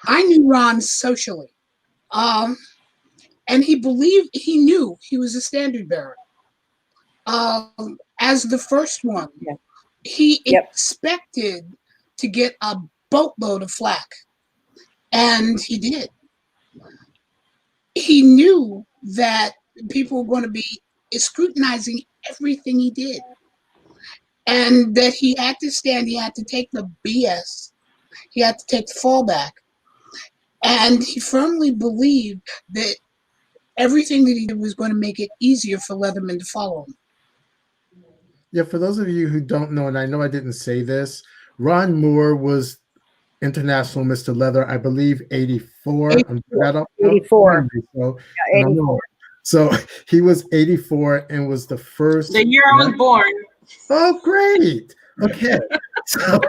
I knew Ron socially. And he knew he was a standard bearer. As the first one, he expected to get a boatload of flack. And he did. He knew that people were going to be scrutinizing everything he did. And that he had to stand, he had to take the BS, he had to take the fallback. And he firmly believed that everything that he did was going to make it easier for Leatherman to follow him. Yeah, for those of you who don't know, and I know I didn't say this, Ron Moore was International Mr. Leather, I believe 84. 84. 84. So, yeah, 84. So he was 84 and was the first. The year I was born. Oh, great. Okay. So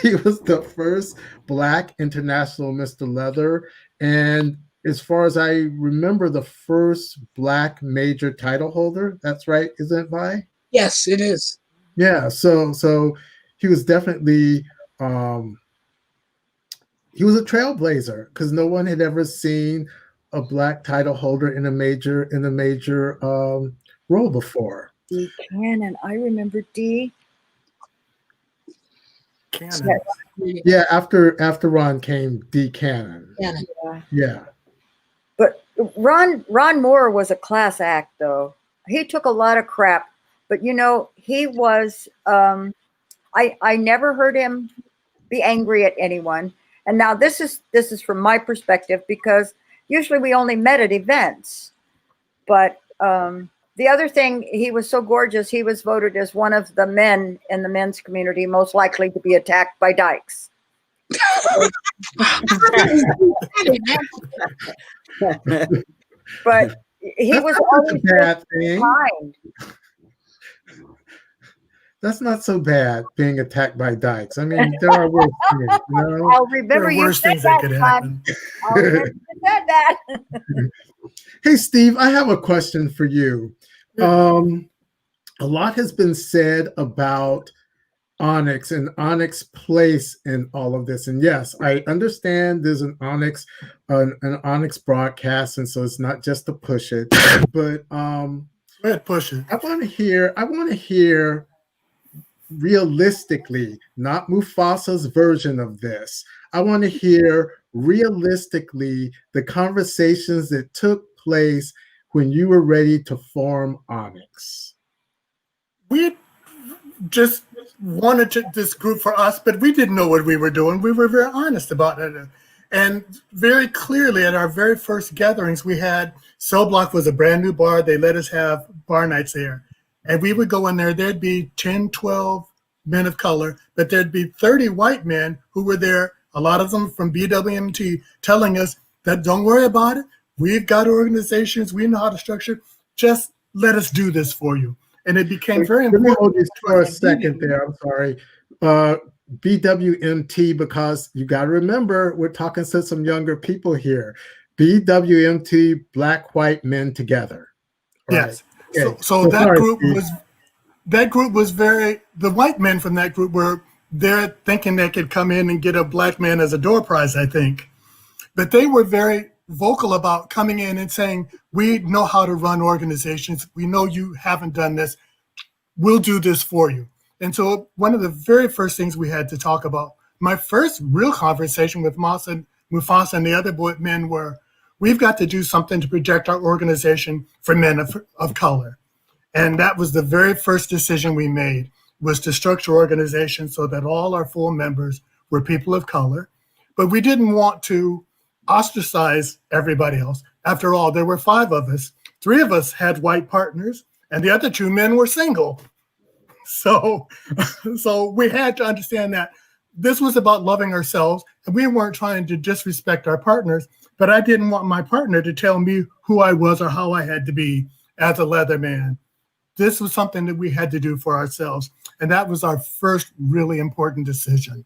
he was the first Black international Mr. Leather. And as far as I remember, the first Black major title holder. That's right, isn't it, Vi? Yes, it is. Yeah. So he was definitely he was a trailblazer because no one had ever seen a Black title holder in a major role before. D. Cannon. I remember D. Cannon. Yeah, after Ron came D. Cannon. Cannon. Yeah. But Ron Moore was a class act, though. He took a lot of crap, but you know, he was. I never heard him be angry at anyone. And now this is from my perspective, because usually we only met at events. But the other thing, he was so gorgeous, he was voted as one of the men in the men's community most likely to be attacked by dykes. But he was always a bad thing. kind. That's not so bad, being attacked by dykes. I mean, there are worse things, you know? I'll remember you worse said things that that could Todd. happen. I'll remember you said that. Hey, Steve, I have a question for you. A lot has been said about ONYX and ONYX place in all of this. And yes, I understand there's an ONYX broadcast, and so it's not just to push it, but Go ahead, push it. I want to hear realistically, not Mufasa's version of this. I want to hear realistically the conversations that took place when you were ready to form ONYX. We just wanted this group for us, but we didn't know what we were doing. We were very honest about it. And very clearly at our very first gatherings, we had Cell Block was a brand new bar. They let us have bar nights there. And we would go in there, there'd be 10, 12 men of color, but there'd be 30 white men who were there, a lot of them from BWMT, telling us that don't worry about it. We've got organizations, we know how to structure, just let us do this for you. And it became very important. Let me hold you for a second there, I'm sorry. BWMT, because you got to remember, we're talking to some younger people here. BWMT, Black White Men Together. Yes. Right. Okay. So that group was very, the white men from that group were there thinking they could come in and get a Black man as a door prize, I think. But they were very vocal about coming in and saying, we know how to run organizations. We know you haven't done this. We'll do this for you. And so one of the very first things we had to talk about, my first real conversation with Mufasa and the other men were, we've got to do something to project our organization for men of color. And that was the very first decision we made, was to structure organizations so that all our full members were people of color. But we didn't want to ostracize everybody else. After all, there were 5 of us. 3 of us had white partners, and the other 2 men were single. So we had to understand that this was about loving ourselves, and we weren't trying to disrespect our partners, but I didn't want my partner to tell me who I was or how I had to be as a leather man. This was something that we had to do for ourselves, and that was our first really important decision.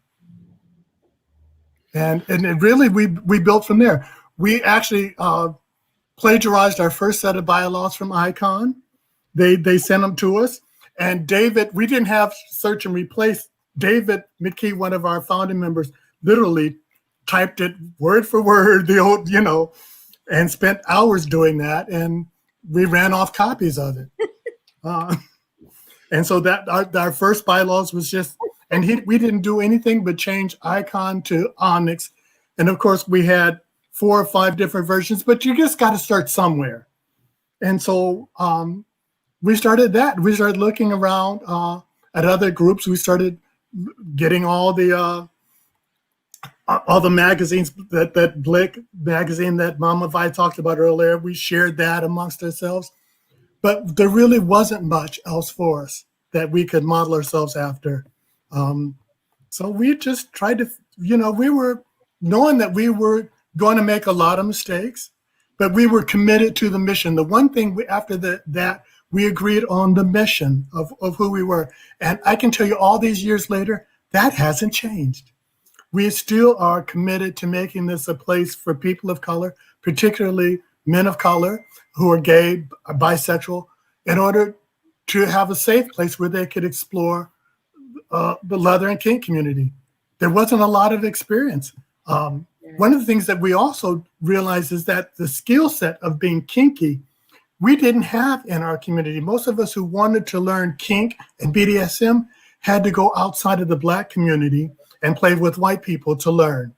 And it really, we built from there. We actually plagiarized our first set of bylaws from ICON. They sent them to us. And David, we didn't have search and replace. David McKee, one of our founding members, literally typed it word for word, and spent hours doing that. And we ran off copies of it. And so that our first bylaws was just, and we didn't do anything but change ICON to ONYX. And of course, we had 4 or 5 different versions, but you just got to start somewhere. And so we started that. We started looking around at other groups. We started getting all the magazines, that Blick magazine that Mama Vi talked about earlier. We shared that amongst ourselves. But there really wasn't much else for us that we could model ourselves after. So we just tried to, we were knowing that we were going to make a lot of mistakes, but we were committed to the mission. The one thing after that we agreed on the mission of who we were. And I can tell you all these years later, that hasn't changed. We still are committed to making this a place for people of color, particularly men of color who are gay, or bisexual, in order to have a safe place where they could explore the leather and kink community. There wasn't a lot of experience. One of the things that we also realized is that the skill set of being kinky, we didn't have in our community. Most of us who wanted to learn kink and BDSM had to go outside of the Black community and play with white people to learn.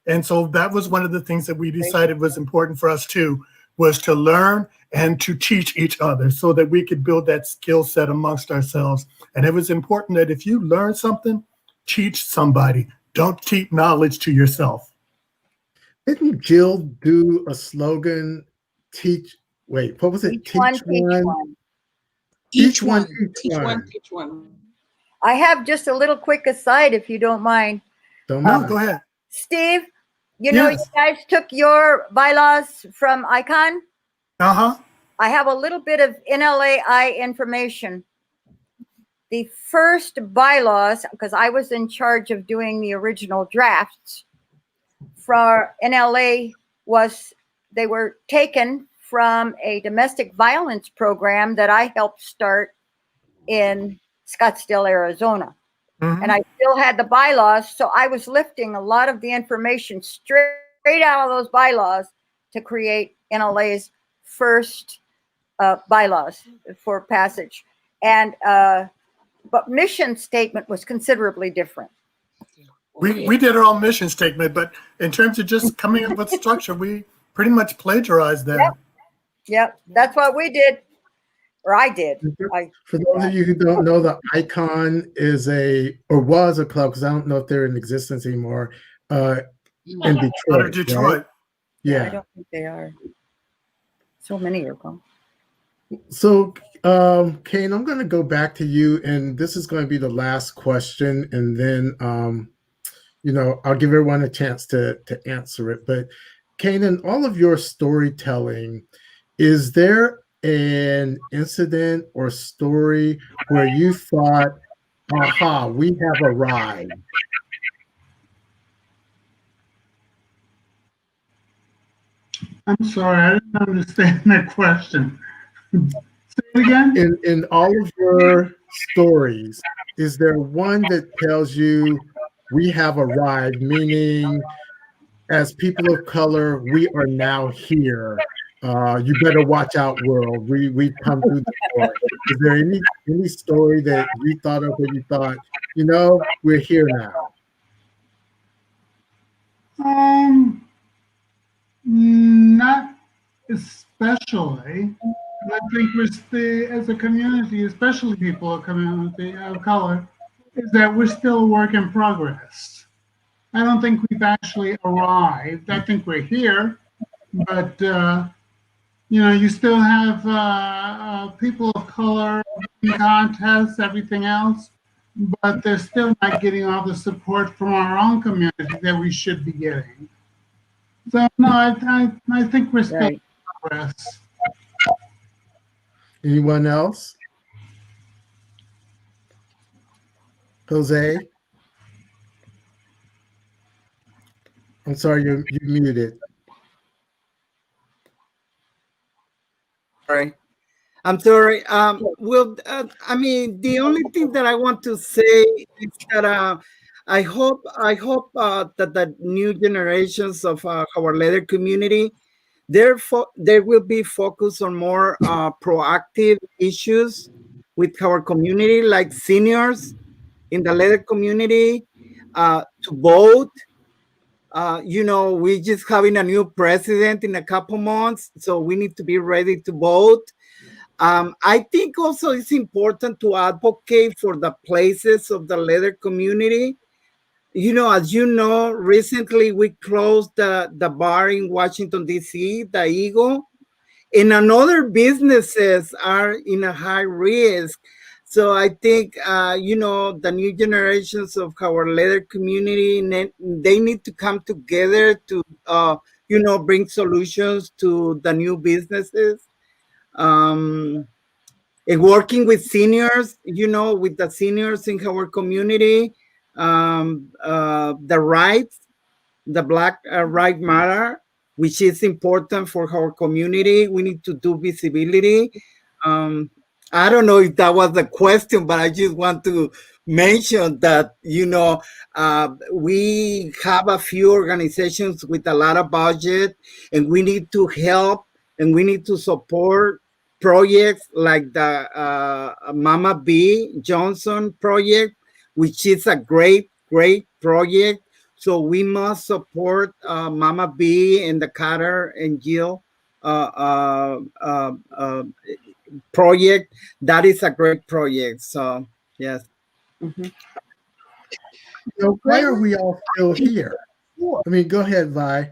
And so that was one of the things that we decided was important for us too, was to learn and to teach each other so that we could build that skill set amongst ourselves. And it was important that if you learn something, teach somebody. Don't keep knowledge to yourself. Didn't Jill do a slogan, what was it? Each one, teach one. Each one. Teach one, teach one. I have just a little quick aside, if you don't mind. Don't No, mind. go ahead. Steve, you know, Yes. you guys took your bylaws from ICON. Uh-huh. I have a little bit of NLAI information. The first bylaws, because I was in charge of doing the original drafts for NLA, they were taken from a domestic violence program that I helped start in Scottsdale, Arizona. Mhm. And I still had the bylaws, so I was lifting a lot of the information straight out of those bylaws to create NLA's first bylaws for passage. And but mission statement was considerably different. We did our own mission statement, but in terms of just coming up with structure, we pretty much plagiarized that. Yep, that's what we did, or I did. For those of you who don't know, the ICON is was a club, because I don't know if they're in existence anymore, in Detroit. Out of Detroit. Right? Yeah. I don't think they are. So many are gone. So, Cain, I'm going to go back to you, and this is going to be the last question, and then, I'll give everyone a chance to answer it. But, Cain, in all of your storytelling, is there an incident or story where you thought, aha, we have arrived? I'm sorry, I didn't understand that question. Say it again. In all of your stories, is there one that tells you we have arrived, meaning as people of color, we are now here? You better watch out, world. We've come through the door. Is there any story that you thought of when you thought, we're here now? Not especially. I think as a community, especially people of community of color, is that we're still a work in progress. I don't think we've actually arrived. I think we're here, but you still have people of color in contests, everything else, but they're still not getting all the support from our own community that we should be getting. So no, I think we're still in progress. Anyone else? Jose? I'm sorry, you're muted. Sorry. I'm sorry. The only thing that I want to say is that I hope that the new generations of our leather community, there will be focused on more proactive issues with our community, like seniors in the leather community, to vote. We're just having a new president in a couple months, so we need to be ready to vote. I think also it's important to advocate for the places of the leather community. As you know, recently we closed the bar in Washington, D.C., the Eagle, and another businesses are in a high risk. So I think, the new generations of our leather community, they need to come together to bring solutions to the new businesses. And working with seniors, with the seniors in our community, the rights, the Black Right Matter, which is important for our community. We need to do visibility. I don't know if that was the question, but I just want to mention that, we have a few organizations with a lot of budget, and we need to help and we need to support projects like the Mama B. Johnson project, which is a great, great project. So we must support Mama B and the Carter and Jill project. That is a great project. So, yes. So why are we all still here? I mean, go ahead, Vi.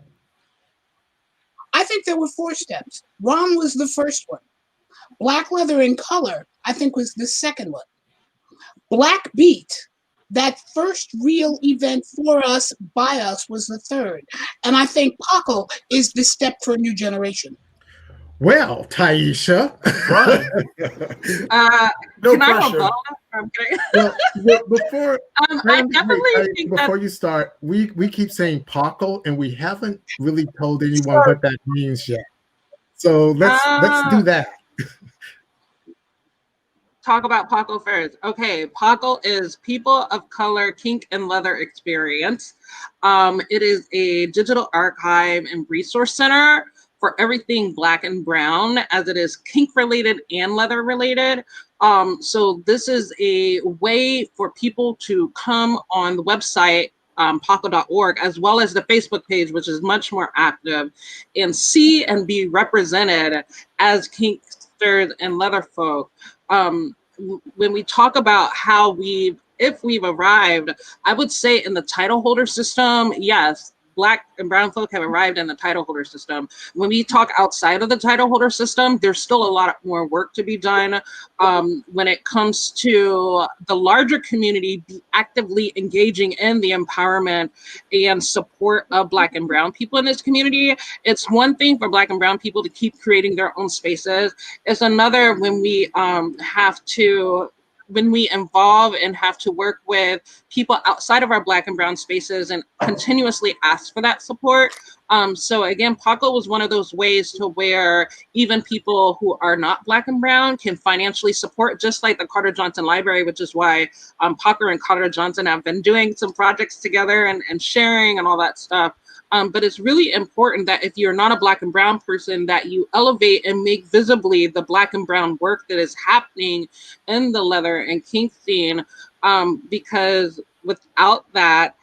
I think there were 4 steps. Ron was the first one. Black Leather in Color, I think, was the second one. Black Beat, that first real event for us, by us, was the third. And I think Paco is the step for a new generation. Well, Taisha. Right. No Can I pressure. go? I'm kidding. Well, before I definitely think that before you start, we keep saying Paco, and we haven't really told anyone what that means yet. So let's do that. talk about Paco first. Okay, Paco is People of Color Kink and Leather Experience. It is a digital archive and resource center for everything Black and Brown, as it is kink related and leather related. So this is a way for people to come on the website, paco.org, as well as the Facebook page, which is much more active, and see and be represented as kinksters and leather folk. When we talk about how if we've arrived, I would say in the title holder system, yes, Black and Brown folk have arrived in the title holder system. When we talk outside of the title holder system, there's still a lot more work to be done when it comes to the larger community actively engaging in the empowerment and support of Black and Brown people in this community. It's one thing for Black and Brown people to keep creating their own spaces. It's another when we when we involve and have to work with people outside of our Black and Brown spaces and continuously ask for that support. So again, Paco was one of those ways to where even people who are not Black and Brown can financially support, just like the Carter Johnson Library, which is why Paco and Carter Johnson have been doing some projects together and sharing and all that stuff. But it's really important that if you're not a Black and Brown person, that you elevate and make visibly the Black and Brown work that is happening in the leather and kink scene, because without that,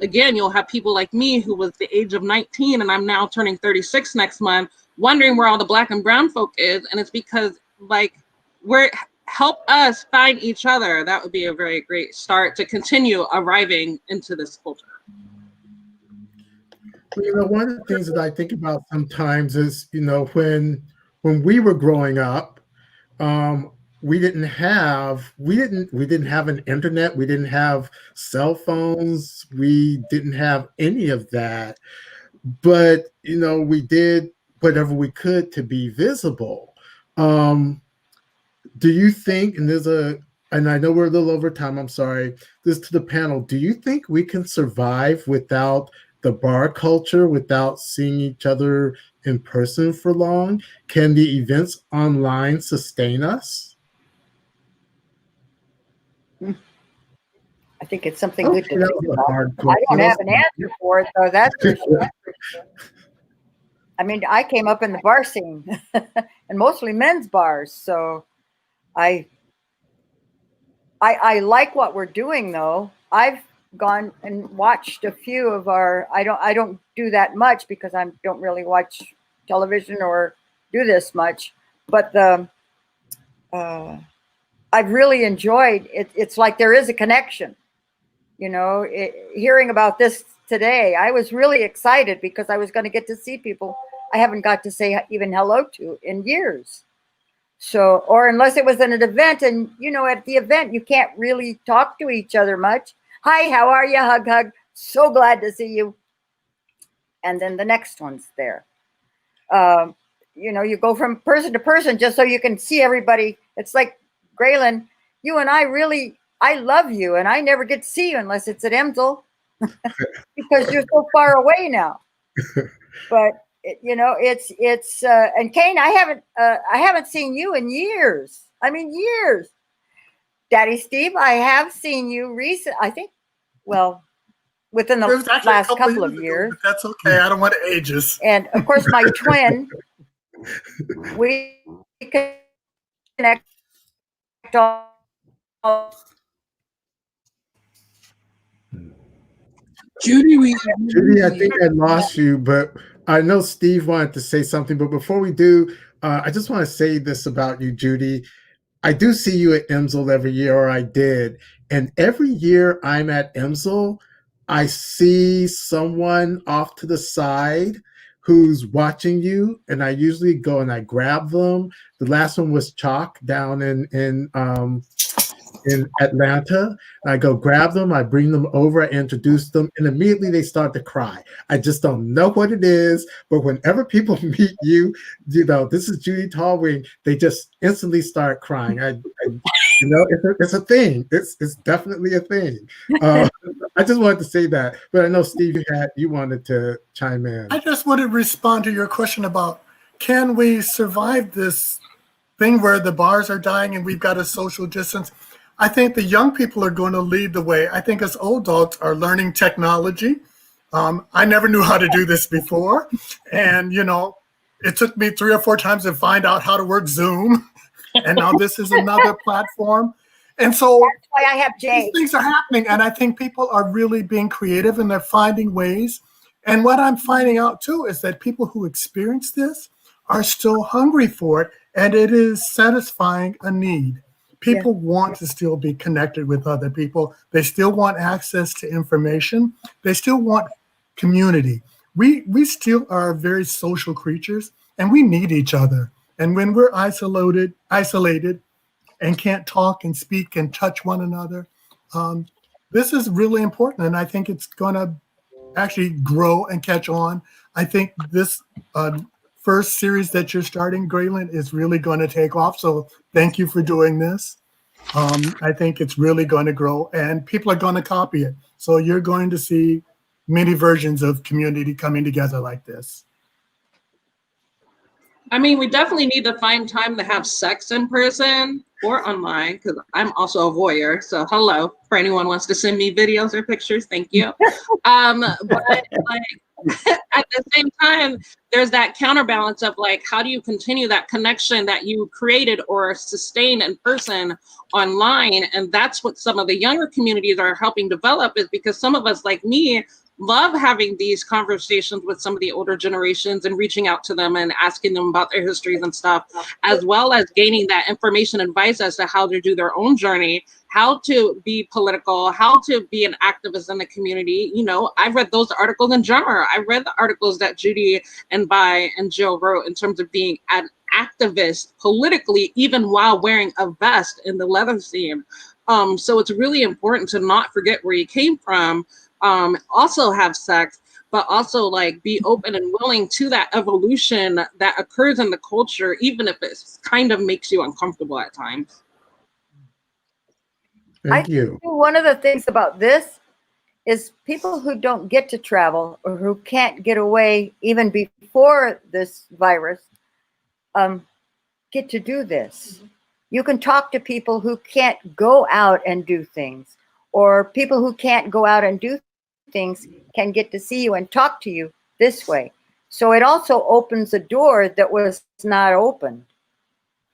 again, you'll have people like me who was the age of 19 and I'm now turning 36 next month, wondering where all the Black and Brown folk is. And it's because help us find each other. That would be a very great start to continue arriving into this culture. One of the things that I think about sometimes is, when we were growing up, we didn't have an internet, we didn't have cell phones, we didn't have any of that. But we did whatever we could to be visible. Do you think, and I know we're a little over time, I'm sorry, this to the panel, do you think we can survive without the bar culture, without seeing each other in person for long? Can the events online sustain us? I think it's something good to think about. I don't have an answer for it, though. That's for sure. I mean, I came up in the bar scene, and mostly men's bars. So, I like what we're doing, though. I've gone and watched a few of our. I don't do that much because I don't really watch television or do this much. But I've really enjoyed it. It's like there is a connection. Hearing about this today, I was really excited because I was going to get to see people I haven't got to say even hello to in years. So, or unless it was at an event, and at the event you can't really talk to each other much. Hi, how are you? Hug, hug. So glad to see you. and then the next one's there. You know, you go from person to person just so you can see everybody. It's like, Graylin, you and I love you, and I never get to see you unless it's at IMsLL because you're so far away now. But you know, it's and Cain, I haven't seen you in years. I mean, years. Daddy Steve, I have seen you recent. I think, well, within the last couple of years. But that's okay. I don't want to age us. And of course, my twin, we connect all. Judy, Judy, I think I lost you, but I know Steve wanted to say something. But before we do, I just want to say this about you, Judy. I do see you at IMsLL every year, or I did. And every year I'm at IMsLL, I see someone off to the side who's watching you, and I usually go and I grab them. The last one was Chalk down in Atlanta. I go grab them, I bring them over, I introduce them, and immediately they start to cry. I just don't know what it is, but whenever people meet you, you know, this is Judy Tallwing, they just instantly start crying. You know, it's a thing. It's definitely a thing. I just wanted to say that, but I know Steve, you wanted to chime in. I just want to respond to your question about, can we survive this thing where the bars are dying and we've got a social distance? I think the young people are going to lead the way. I think us old adults are learning technology. I never knew how to do this before. And, you know, it took me 3 or 4 times to find out how to work Zoom. And now this is another platform. And so that's why I have Jay. These things are happening. And I think people are really being creative and they're finding ways. And what I'm finding out too is that people who experience this are still hungry for it. And it is satisfying a need. People want to still be connected with other people. They still want access to information. They still want community. We still are very social creatures, and we need each other. And when we're isolated and can't talk and speak and touch one another, this is really important. And I think it's going to actually grow and catch on. I think this first series that you're starting, Graylin, is really going to take off. So thank you for doing this. I think it's really going to grow and people are going to copy it. So you're going to see many versions of community coming together like this. I mean, we definitely need to find time to have sex in person or online, because I'm also a voyeur. So hello, for anyone who wants to send me videos or pictures, thank you. But like, at the same time, there's that counterbalance of like, how do you continue that connection that you created or sustained in person online? And that's what some of the younger communities are helping develop, is because some of us, like me, love having these conversations with some of the older generations and reaching out to them and asking them about their histories and stuff, as well as gaining that information advice as to how to do their own journey, how to be political, how to be an activist in the community. You know, I've read those articles in Drummer. I read the articles that Judy and Bai and Jill wrote in terms of being an activist politically, even while wearing a vest in the leather scene. So it's really important to not forget where you came from, also have sex, but also like be open and willing to that evolution that occurs in the culture, even if it kind of makes you uncomfortable at times. Thank you. One of the things about this is people who don't get to travel or who can't get away even before this virus get to do this. You can talk to people who can't go out and do things, or people who can't go out and do things can get to see you and talk to you this way. So it also opens a door that was not opened.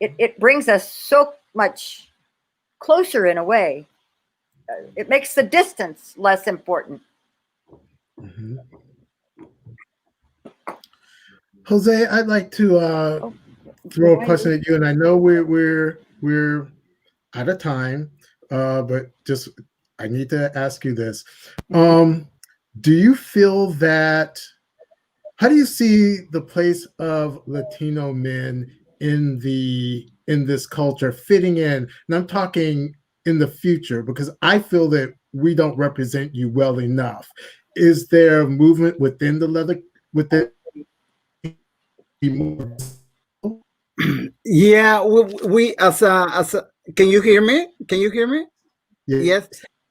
It brings us so much closer in a way. It makes the distance less important. Mm-hmm. Jose, I'd like to throw a question at you, and I know we're out of time, but just I need to ask you this. Do you feel that, how do you see the place of Latino men in this culture fitting in? And I'm talking in the future, because I feel that we don't represent you well enough. Is there movement within the would that be more? Yeah, we as a can you hear me? Can you hear me? Yes.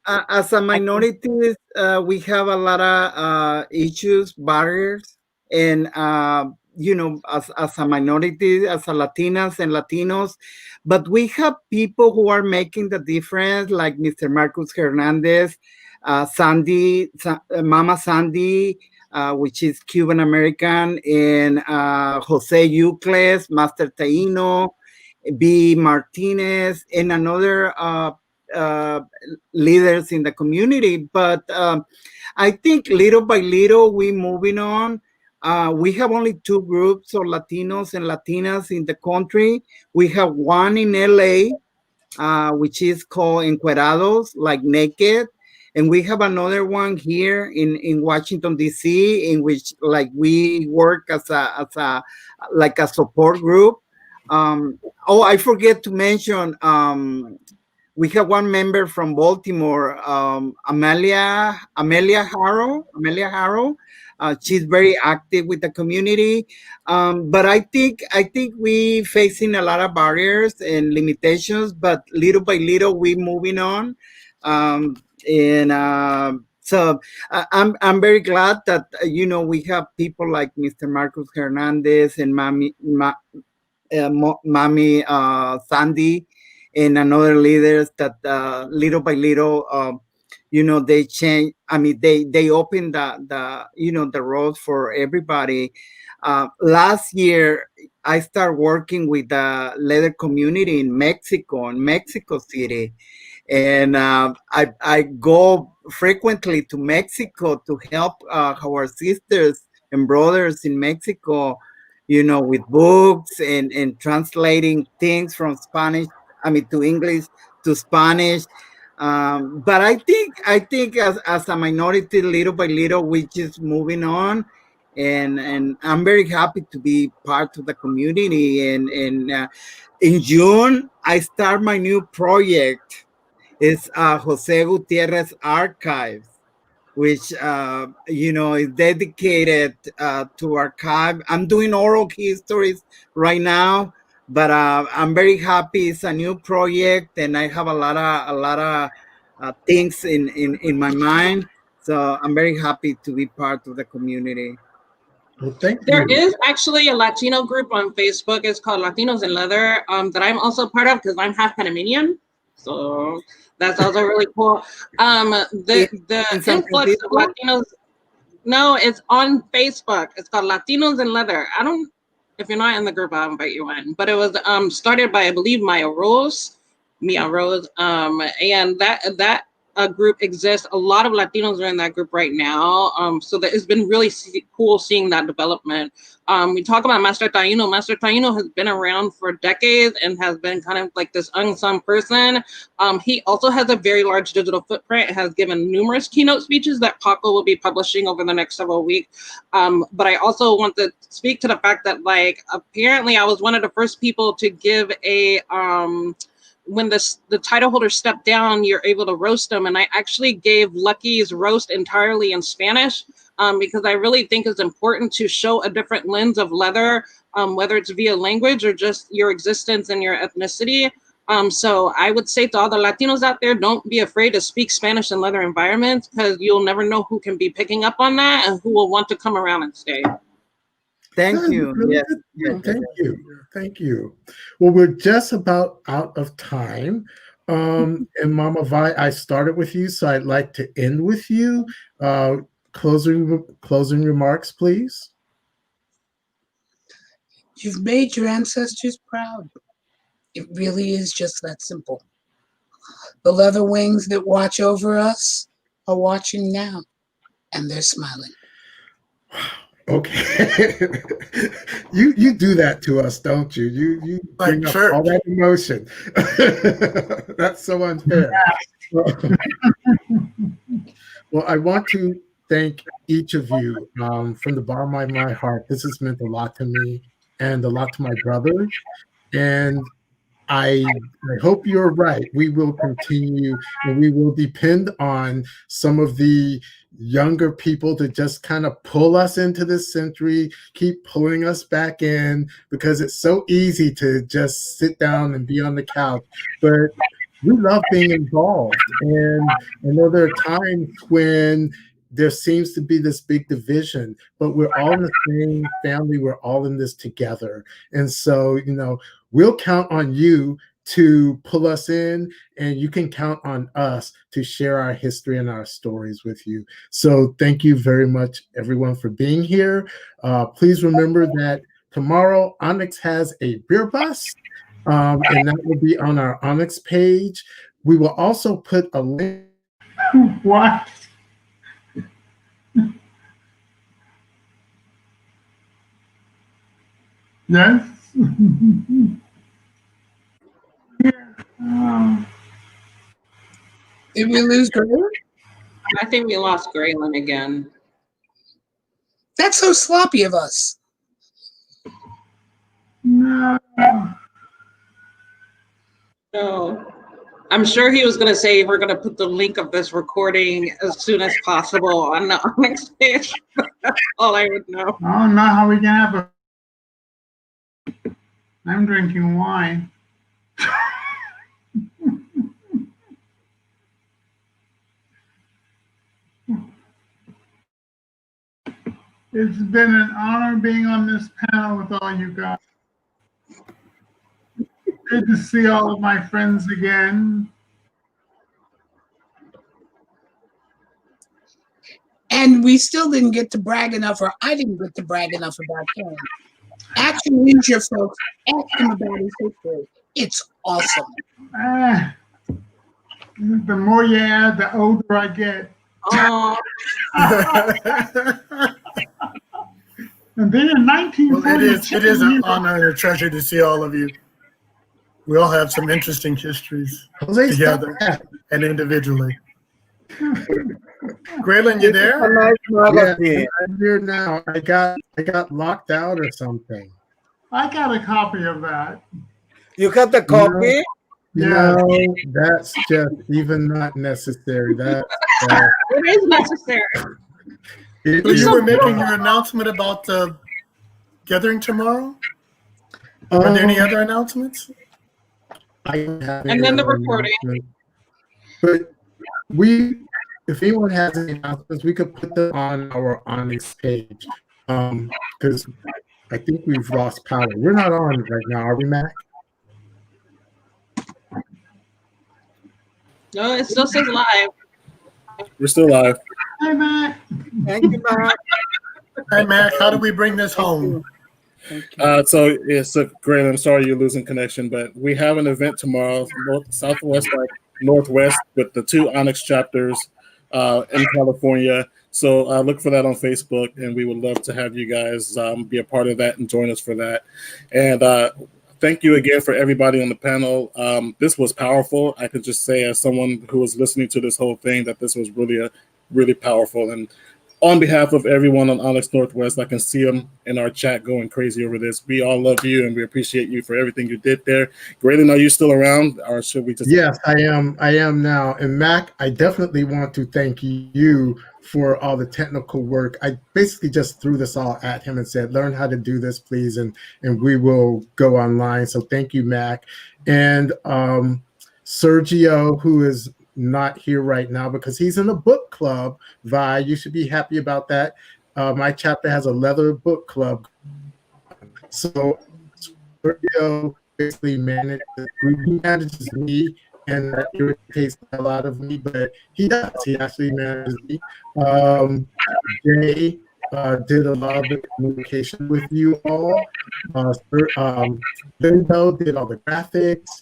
As a minorities, we have a lot of issues, barriers, and as a minority, as a Latinas and Latinos, but we have people who are making the difference, like Mr. Marcus Hernandez, Mama Sandy, which is Cuban American, and Jose Eucles, Master Taino, B. Martinez, and another leaders in the community. But I think little by little we moving on. We have only 2 groups of Latinos and Latinas in the country. We have one in LA, which is called Encuerados, like naked. And we have another one here in Washington, D.C., in which like we work as a like a support group. I forget to mention, we have one member from Baltimore, Amelia Harrow. She's very active with the community, but I think we facing a lot of barriers and limitations. But little by little, we moving on, so I'm very glad that we have people like Mr. Marcus Hernandez and Mommy Sandy and another leaders that little by little they change. I mean, they open the road for everybody. Last year I started working with the leather community in Mexico City, and I go frequently to Mexico to help our sisters and brothers in Mexico, with books and translating things from Spanish, to English to Spanish. But I think as a minority, little by little, we just moving on, and I'm very happy to be part of the community. And in June, I start my new project. It's Jose Gutierrez Archives, which is dedicated to archive. I'm doing oral histories right now, but I'm very happy. It's a new project, and I have a lot of things in my mind. So I'm very happy to be part of the community. Well, thank you. There is actually a Latino group on Facebook. It's called Latinos in Leather, that I'm also part of because I'm half Panamanian. So that's also really cool. The influx of Latinos. No, it's on Facebook. It's called Latinos in Leather. If you're not in the group, I'll invite you in. But it was started by, I believe, Mia Rose, and that group exists. A lot of Latinos are in that group right now. So that it's been really cool seeing that development. We talk about Master Taino. Master Taino has been around for decades and has been kind of like this unsung person. He also has a very large digital footprint, has given numerous keynote speeches that Paco will be publishing over the next several weeks. But I also want to speak to the fact that, like, apparently I was one of the first people to give a when the title holder stepped down, you're able to roast them. And I actually gave Lucky's roast entirely in Spanish, because I really think it's important to show a different lens of leather, whether it's via language or just your existence and your ethnicity. So I would say to all the Latinos out there, don't be afraid to speak Spanish in leather environments, because you'll never know who can be picking up on that and who will want to come around and stay. Thank you. Really Thank you. Well, we're just about out of time. And Mama Vi, I started with you, so I'd like to end with you. Closing remarks, please. You've made your ancestors proud. It really is just that simple. The leather wings that watch over us are watching now, and they're smiling. Okay. you do that to us, don't you? You bring up all that emotion. That's so unfair. Well, I want to thank each of you from the bottom of my heart. This has meant a lot to me and a lot to my brother. And I hope you're right. We will continue, and we will depend on some of the younger people to just kind of pull us into this century, keep pulling us back in, because it's so easy to just sit down and be on the couch. But we love being involved. And I know there are times when there seems to be this big division, but we're all in the same family. We're all in this together. And so, we'll count on you to pull us in, and you can count on us to share our history and our stories with you. So thank you very much, everyone, for being here. Please remember that tomorrow ONYX has a beer bus, and that will be on our ONYX page. We will also put a link. What? Yes. Did we lose Graylin? I think we lost Graylin again. That's so sloppy of us. No. No. I'm sure he was going to say we're going to put the link of this recording as soon as possible on the ONYX page. That's all I would know. Oh, not how we can have a. I'm drinking wine. It's been an honor being on this panel with all you guys. Good to see all of my friends again. And we still didn't get to brag enough, or I didn't get to brag enough about Cain. Actually, use your folks. Ask him about his history. It's awesome. The more you add, the older I get. Oh. And then in 1942, well, it is an honor and a treasure to see all of you. We all have some interesting histories together and individually. Graylin, you there? Yeah, I'm here now. I got locked out or something. I got a copy of that. You got the copy? No, that's just even not necessary. That it is necessary. You were making your announcement about the gathering tomorrow? Are there any other announcements? And then the recording. But if anyone has any announcements, we could put them on our ONYX page. Because I think we've lost power. We're not on right now, are we, Mac? No, it still says live. We're still live. Hi, Mac. Thank you, Mac. Hey, Mac, how do we bring this home? So Graylin, I'm sorry you're losing connection, but we have an event tomorrow, southwest by northwest, with the 2 ONYX chapters in California. So look for that on Facebook, and we would love to have you guys be a part of that and join us for that. And thank you again for everybody on the panel. This was powerful. I could just say, as someone who was listening to this whole thing, that this was really powerful. And on behalf of everyone on ONYX Northwest, I can see them in our chat going crazy over this. We all love you, and we appreciate you for everything you did there. Graylin, are you still around, or should we just? Yes, I am. I am now. And Mac, I definitely want to thank you for all the technical work. I basically just threw this all at him and said, learn how to do this, please, and we will go online. So thank you, Mac. And Sergio, who is not here right now because he's in a book club. Vi, you should be happy about that. My chapter has a leather book club. So Sergio basically manages the group. He manages me, and that irritates a lot of me, but he does. He actually manages me. Jay did a lot of the communication with you all. Lindo did all the graphics.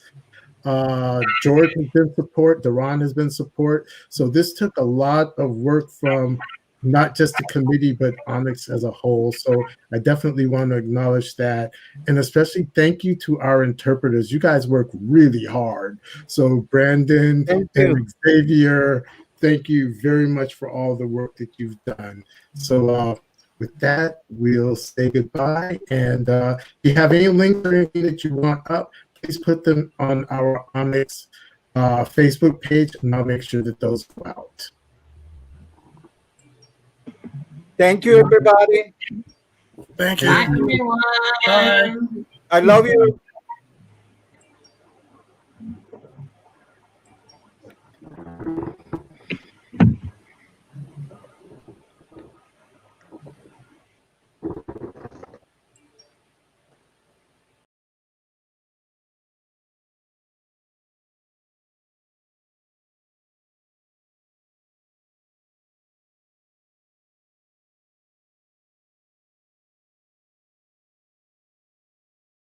George has been support. Duran has been support. So this took a lot of work from not just the committee, but ONYX as a whole. So I definitely want to acknowledge that. And especially thank you to our interpreters. You guys work really hard. So Brandon and Xavier, thank you very much for all the work that you've done. So with that, we'll say goodbye. And if you have any links or anything that you want up, please put them on our ONYX Facebook page, and I'll make sure that those go out. Thank you, everybody. Thank you. Bye, everyone. Bye. I love you.